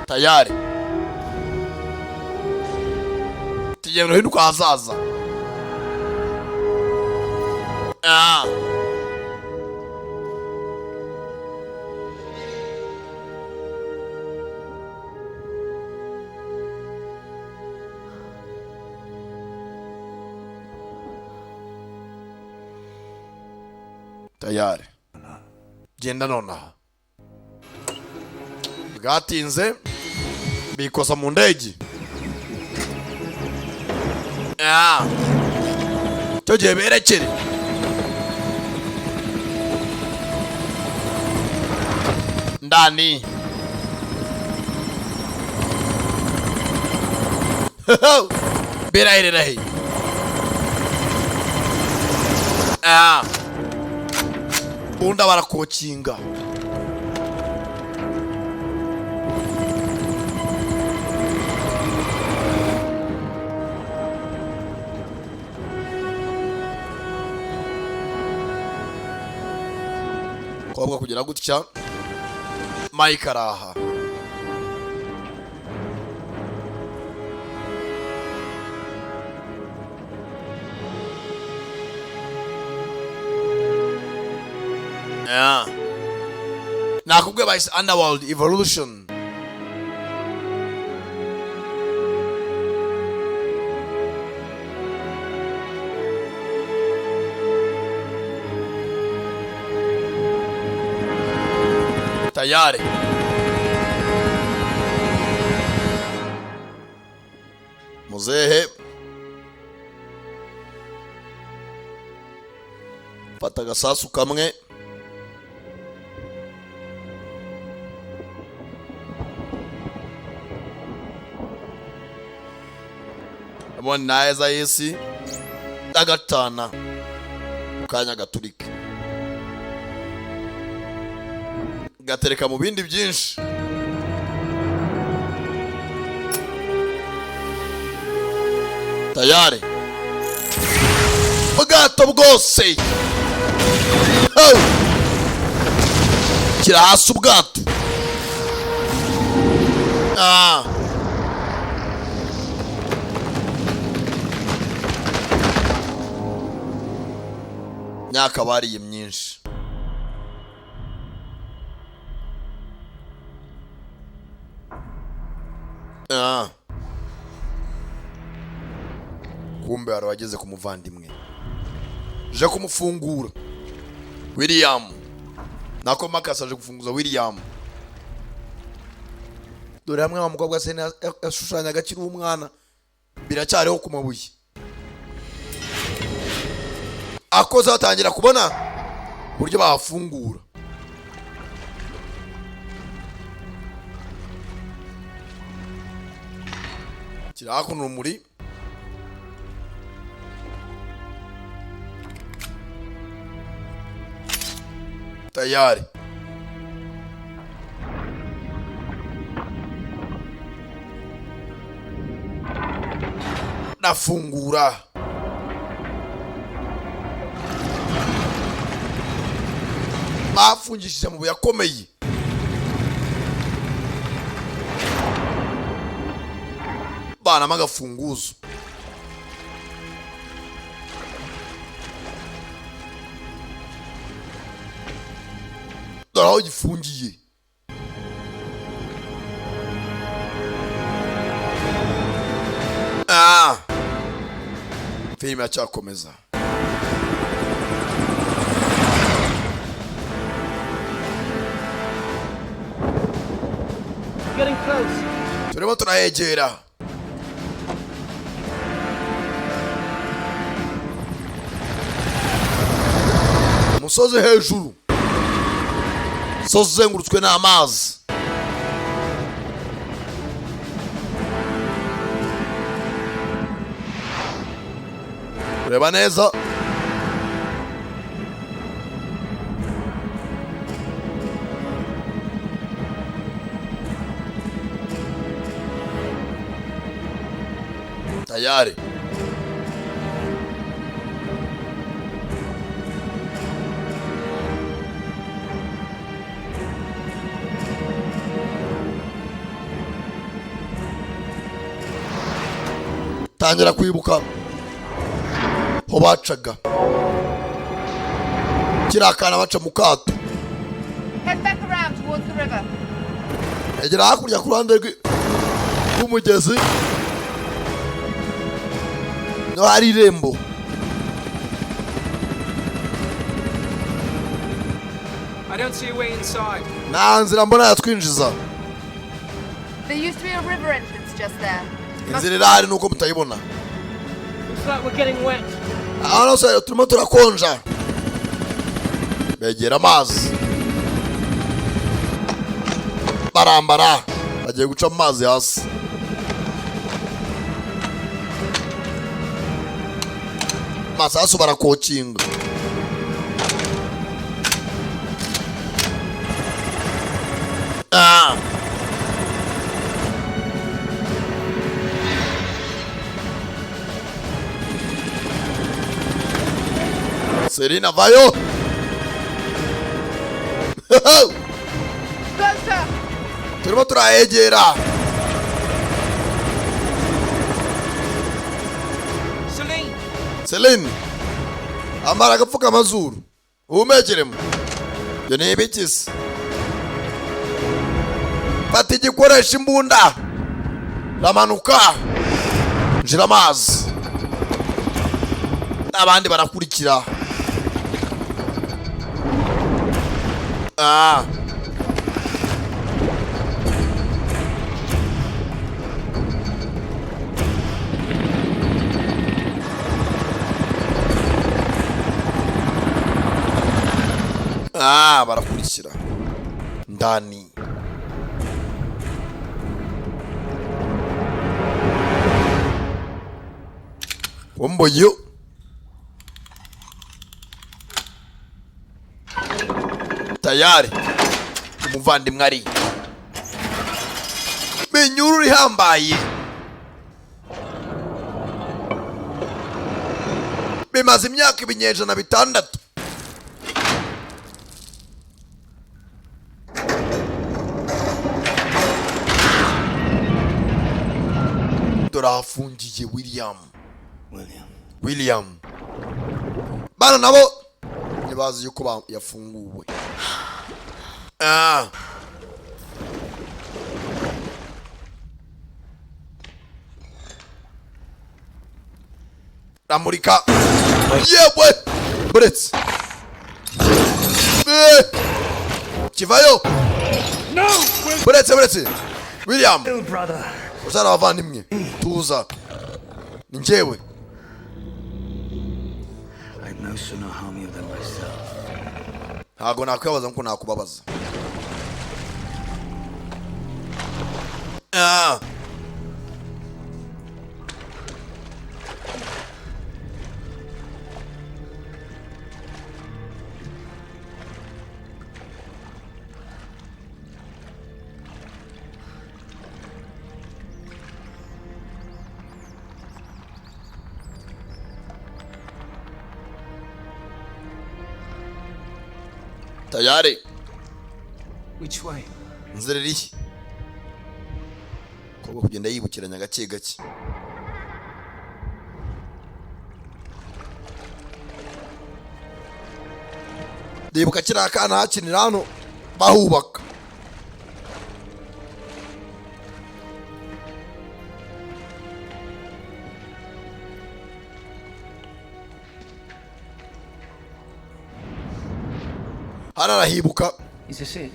Speaker 1: Tayari. Tugenda uhinduka hazaza. Tayari. Genda nonaha. Bwatinze bikosa mu ndege. cyo gihe berekere ndani. Beraherera he bunda barakokinga. kobwa kugira gutya Mike araha. Nakubwiye bahise Underworld Evolution. Tayari. Muzehe fata agasasu kamwe. Neza yesi agatana kanya gaturike gatereka mu bindi byinshi. Tayari ubwato bwose kira hasi ubwato. myaka bariye myinshi. Kumbe hari wageze ku muvandimwe je kumufungura William. Nako Marcus aje gufunguza William. Dore hamwe wa mukobwa se yashushanya agakiri umwana biracyariho ku mabuye. Akoze atangira kubona buryo bafungura. Kirakuno urumuri. Tayari. Nafungura. Bafungishije mu yakomeye. Bana magafunguzo. Dore aho gifungiye. Filime acyakomeza.
Speaker 13: Getting close.
Speaker 1: Turimo turahegera. Musozi hejuru. Sozi zengurutswe n'amazi. Reba neza. Tayari. Tangira kwibuka ho bacaga. Kirakana baca mu kato.
Speaker 14: Head back around towards the river.
Speaker 1: Egera hakurya ku ruhande rw'umugezi. No hari irembo.
Speaker 13: I don't see a way inside.
Speaker 1: Nta nzira mbona yatwinjiza.
Speaker 14: There used to be a river entrance just there.
Speaker 1: Inzira irahari nuko mutayibona.
Speaker 13: Looks like we're getting wet.
Speaker 1: Ano se turimo turakonja. Begera amazi. Barambara. Bagiye guca amazi hasi. Masasu barakocinga. Serena vayo.
Speaker 14: Closer!
Speaker 1: Turimo turayegera. Celine. Ambara agapfuka amazuru. Uhumekeremo. Ibyo ni ibikisi. Fata igikoresha imbunda. Ramanuka. Njira amazi. N'abandi barakurikira. Barakurikira ndani. Omboyo tayari umuvandimwe ari menyuru rihambaye. Bimaze imyaka ibinyejana 6. Turafungiye William. Bana nabo ntibazi yuko yafunguwe. Ramurika. Yewe. Buretse. Kivayo.
Speaker 11: No.
Speaker 1: Buretse. William.
Speaker 11: Brother.
Speaker 1: Usana bavandimwe. Tuza. Ninjewe.
Speaker 11: I'd no sooner harm you than myself.
Speaker 1: Ntago nakwibaza nko nakubabaza. Tayari.
Speaker 13: Which way?
Speaker 1: Nzira iri. Kobo kugenda yibukiranya gake gake. Ndibuka kira kana hakinira hano bahubaka. Hana rahibuka.
Speaker 13: Is this it?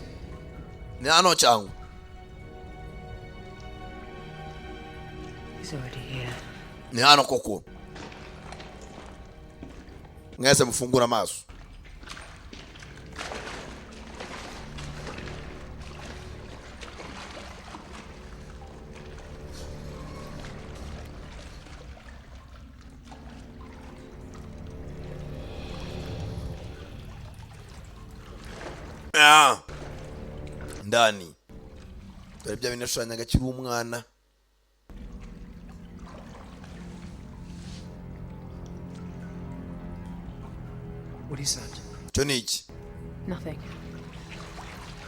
Speaker 1: Ni hano cyangwa.
Speaker 10: He's already here.
Speaker 1: Ni hano koko. Mwese mufungura amaso. Ndani. Dore bya binashanya gakiri umwana.
Speaker 13: What is that?
Speaker 1: Cyo ni iki?
Speaker 10: Nothing.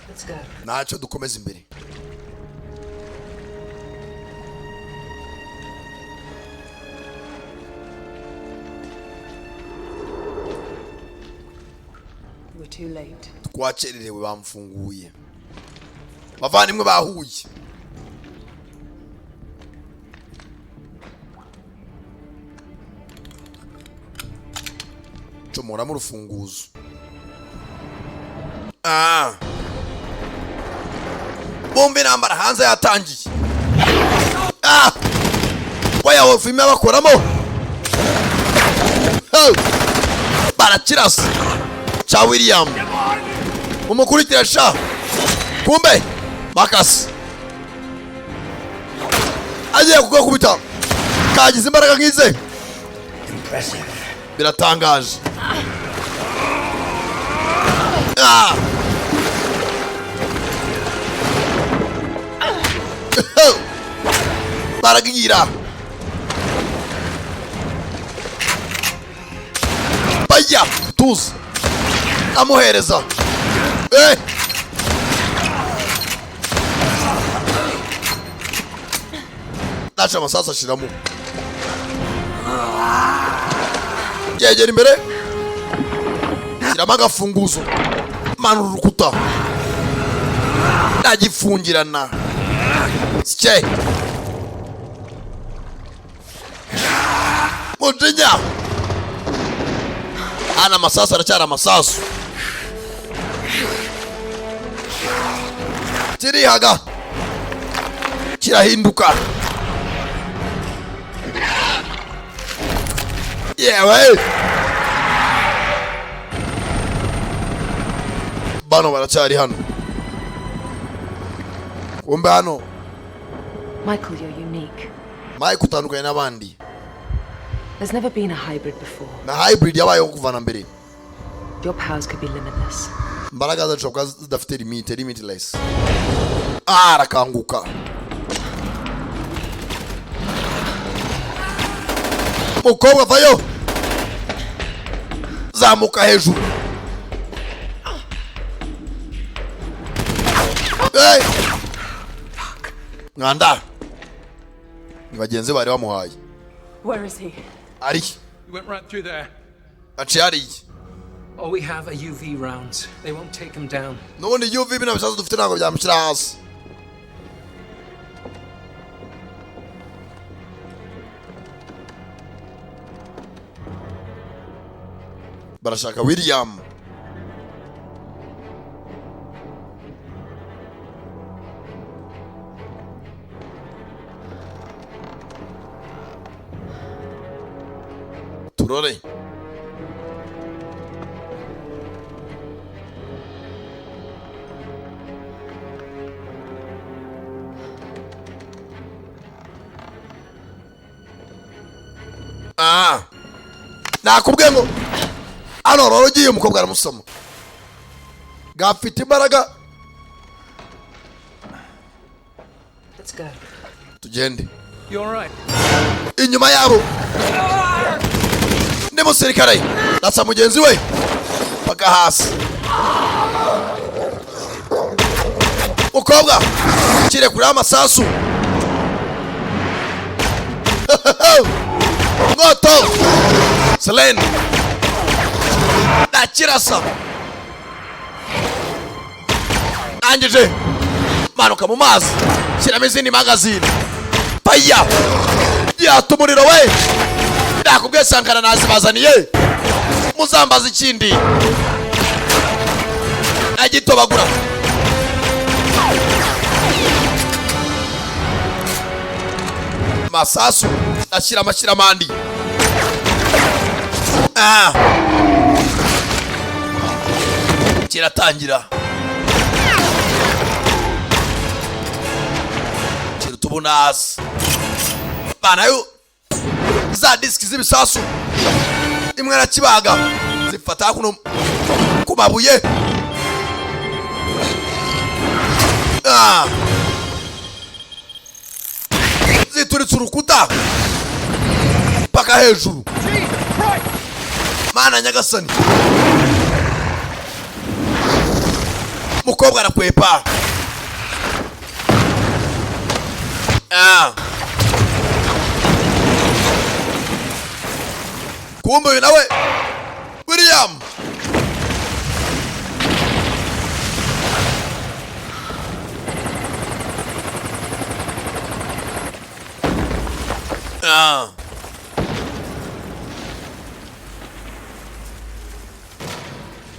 Speaker 10: Let's go.
Speaker 1: Ntacyo dukomeza imbere.
Speaker 10: We're too late.
Speaker 1: Twakererewe bamfunguye. Bavandimwe bahuye. Comora mu rufunguzo. Bombe nambara hanze yatangiye. Waya wofime bakoramo. barakirasa cha William umukurikira sha kumbe Marcus agiye kugakubita kagize imbaraga nk'ize.
Speaker 11: Impressive.
Speaker 1: Biratangaje. Baragira baya tuzi amuhereza naca amasasa ashiramo yegera imbere shyiramo agafunguzo manura urukuta nagifungirana sike mujinya ana amasasu aracyari amasasu kirihaga kirahinduka yewe bano baracyari hano kumbe hano
Speaker 10: Michael, you're unique.
Speaker 1: Mike utandukanye n'abandi.
Speaker 10: There's never been a hybrid before.
Speaker 1: Na hybrid yabayeho kuva na mbere.
Speaker 10: Your powers could be limitless.
Speaker 1: Mbaraga zacu kwa zidafite limitless. Arakanguka. Mukobwa vayo. Zamuka hejuru. Hey! Nganda. Bagenzi bari bamuhaye.
Speaker 10: Where is he?
Speaker 1: Ari.
Speaker 13: He went right through there.
Speaker 1: Aciari.
Speaker 13: Oh, we have a UV rounds. They won't take him down.
Speaker 1: Nubundi UV bina bisazo dufite ntabwo byamushyira hasi. Barashaka William. Turore. Nakubwiye ngo ano rero ugiye umukobwa aramusoma gafite imbaraga.
Speaker 10: Let's go.
Speaker 1: Tugende.
Speaker 13: You all right?
Speaker 1: Inyuma yabo ndi musirikare natsa mugenzi we paka hasi. Mukobwa kire kuri amasasu ngoto Selene nakirasa angeje manuka mu mazi shyiramo izindi magazine paya yata umuriro we ndakubwiye Sankara nazibazaniye muzambaza ikindi agitobagura masasu ashyira amashyira mandi kiratangira kirutubona hasi banayo za diski z'ibisasu imwe na kibaga zifata kuno ku mabuye zituritse urukuta paka hejuru. Mana nyagasani mukobwa arakwepa. Kumbe uyu nawe William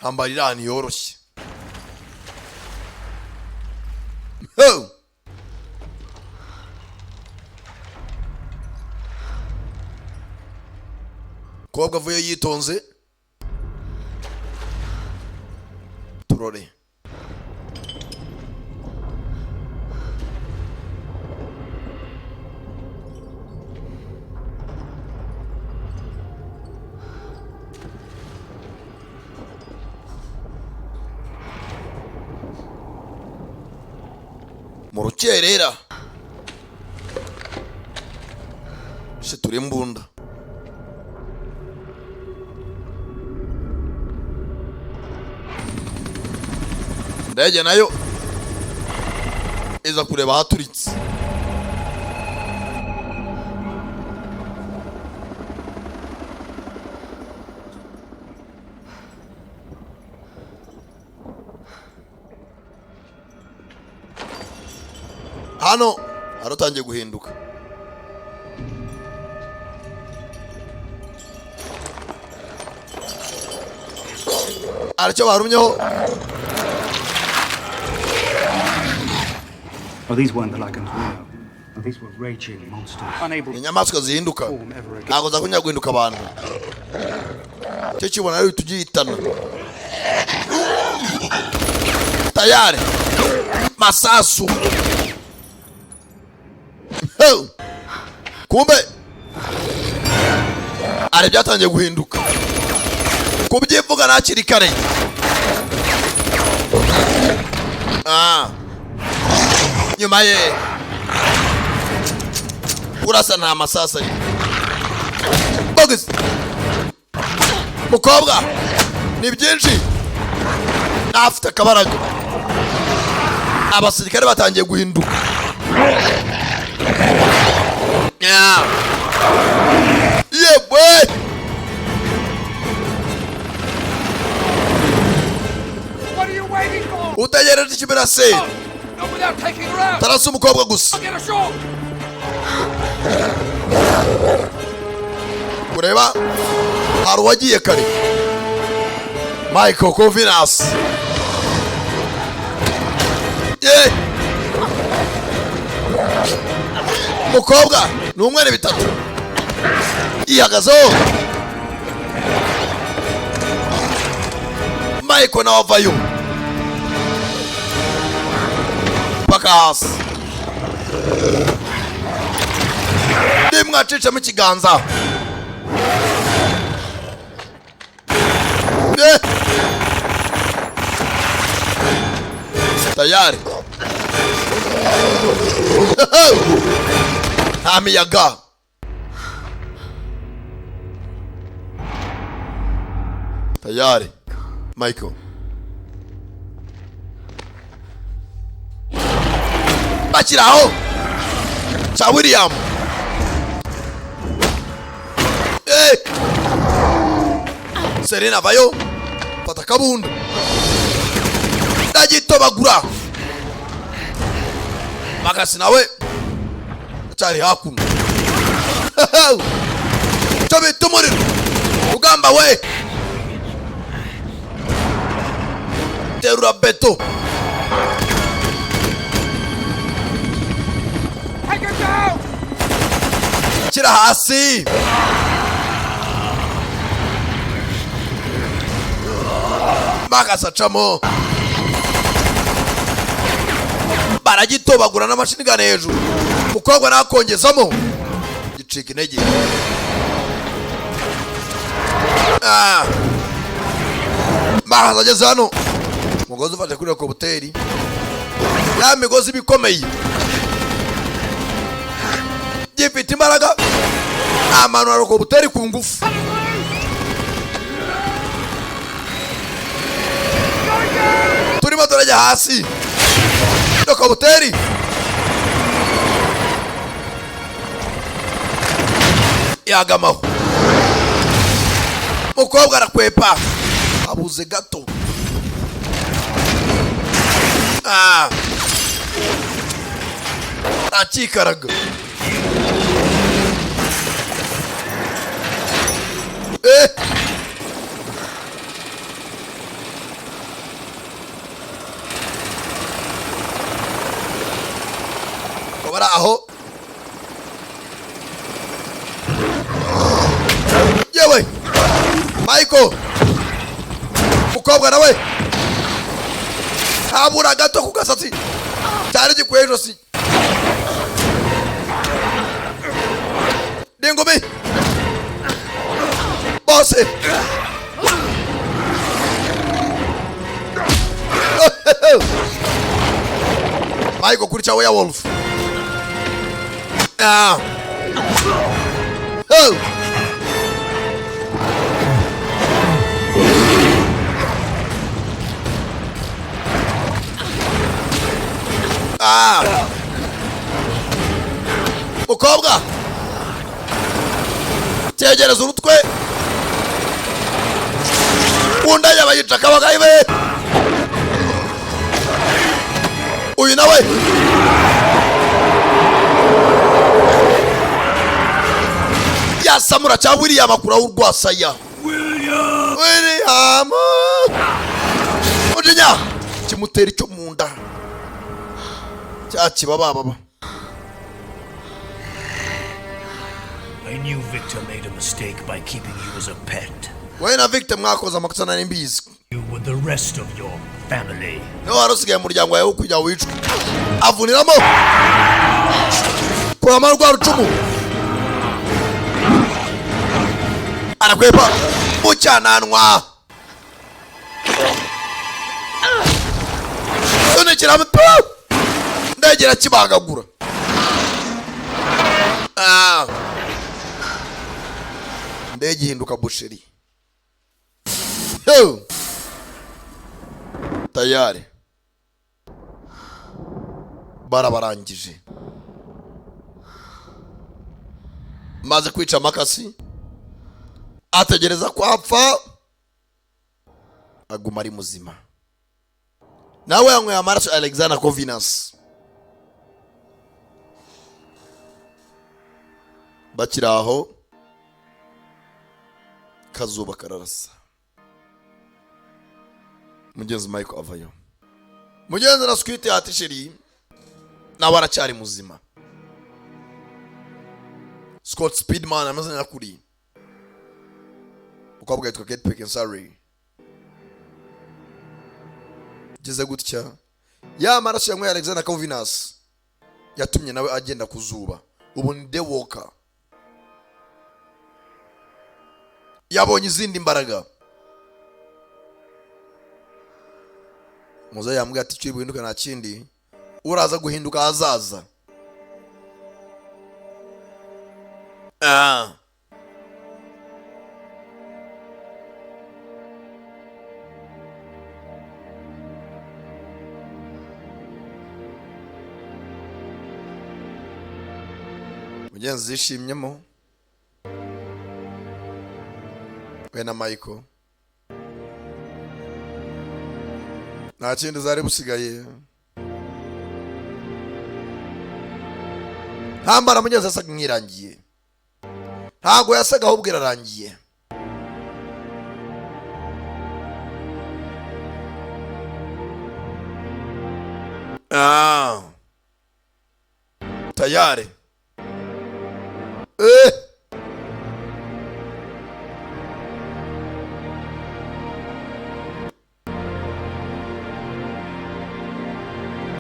Speaker 1: ambarira ni yoroshye. kobwa avuye yitonze turore mu rukerera she turi imbunda ndege nayo iza kureba ahaturitse hano haratangiye guhinduka aricyo barumyeho.
Speaker 2: Oh, these weren't the Lycans we know. These were raging monsters, unable to
Speaker 1: inyamaswa zihinduka
Speaker 2: form ever again.
Speaker 1: ntabwo zakunya guhinduka abantu cyo kibona ari tugihitana tayari masasu kumbe ari byatangiye guhinduka kubyivuga nakiri kare. Nyuma ye urasa nta masasa ari bogus mukobwa ni byinshi afite akabaraga abasirikare batangiye guhinduka yebwe utegereje ikimera se tarasa umukobwa gusa kureba hari uwagiye kare Michael Covinas umukobwa ni umwe bitatu ihagazeho Michael nawe avayo paka hasi nimwacicamo ikiganza tayari nta miyaga tayari Michael bakiraho cha William Serena vayo pata kabunda ndagitobagura magasi nawe cyari hakuno tobe tumuriro ugamba we terura beto kira hasi magasi acamo baragitobagura n'amashini gane hejuru mukobwa nakongezamo gicika intege mahaza ageze hano umugozi ufashe kuri rekobuteri ya migozi bikomeye gifite imbaraga amanura rekobuteri ku ngufu turimo turajya hasi rekobuteri yagamaho mukobwa arakwepa abuze gato ntakikaraga bara aho yewe umukobwa nawe habura gato ku gasatsi cyari gikuye ijosi n'ingumi bose Michael kuri cya werewolf mukobwa tegereza urutwe unda yabayica kabagayibe uyu nawe yasamura cya William akuraho urwasaya William ujinya kimutera icyo mu nda cya kibababa.
Speaker 11: I knew Victor made a mistake by keeping you as a pet.
Speaker 1: When a victim mwakoze amakosa na nimbizi.
Speaker 11: You with the rest of your family.
Speaker 1: No warusigaye mu muryango yawe kujya wicwa. Avuniramo. Kwa marwa rucumu. Arakwepa mucyananwa. Unekira muto. Ndegera kibagagura. Ndege hinduka busheri. Tayari barabarangije maze kwica makasi ategereza kwapfa aguma ari muzima nawe yanyweye amaraso Alexander Covenus bakiraho kazuba kararasa mugenzi Michael avayo mugenzi na squite atisheri nawe aracyari muzima Scott Speedman amazina yakuri ukabwa yitwa Kate Beckinsale geze gutya ya maraso yamwe Alexander Covenus yatumye nawe agenda kuzuba ubu ni The Walker yabonye izindi mbaraga Muze yambwiye ati cyo buhinduka nta kindi uraza guhinduka hazaza mugenzi zishimyemo we na Michael nta kindi zari busigaye ntambara mugenzi asaga nk'irangiye ntago yasaga ahubwo irarangiye tayari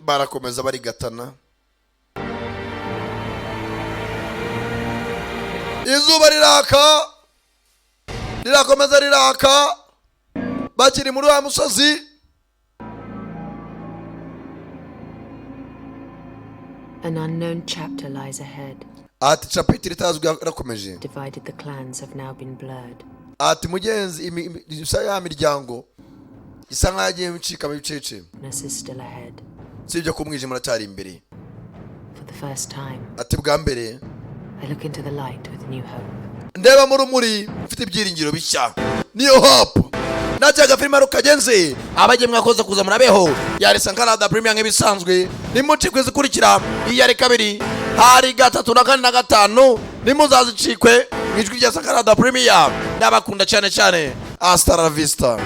Speaker 1: barakomeza barigatana izuba rirakomeza riraka bakiri muri wa musozi
Speaker 15: An unknown chapter lies ahead.
Speaker 1: ati chapter itazwi rakomeje
Speaker 15: Divided the clans have now been blurred.
Speaker 1: ati mugenzi isa ya miryango isa nkagiye mcika mu bicece
Speaker 15: Is still ahead.
Speaker 1: sibyo kumwijima ratari imbere
Speaker 15: For the first time,
Speaker 1: ati bwa mbere
Speaker 15: I look into the light with new hope.
Speaker 1: ndeba mu rumuri mfite ibyiringiro bishya niyo hope najyaga filime rukagenze abagiye mwakoze kuza murabeho yari Sankara Premier nk'ibisanzwe nimuci kwizikurikira iyari kabiri hari 3 na 4 na 5 nimuzazicikwe mwijwi rya Sankara Premier ndabakunda cyane hasta la vista.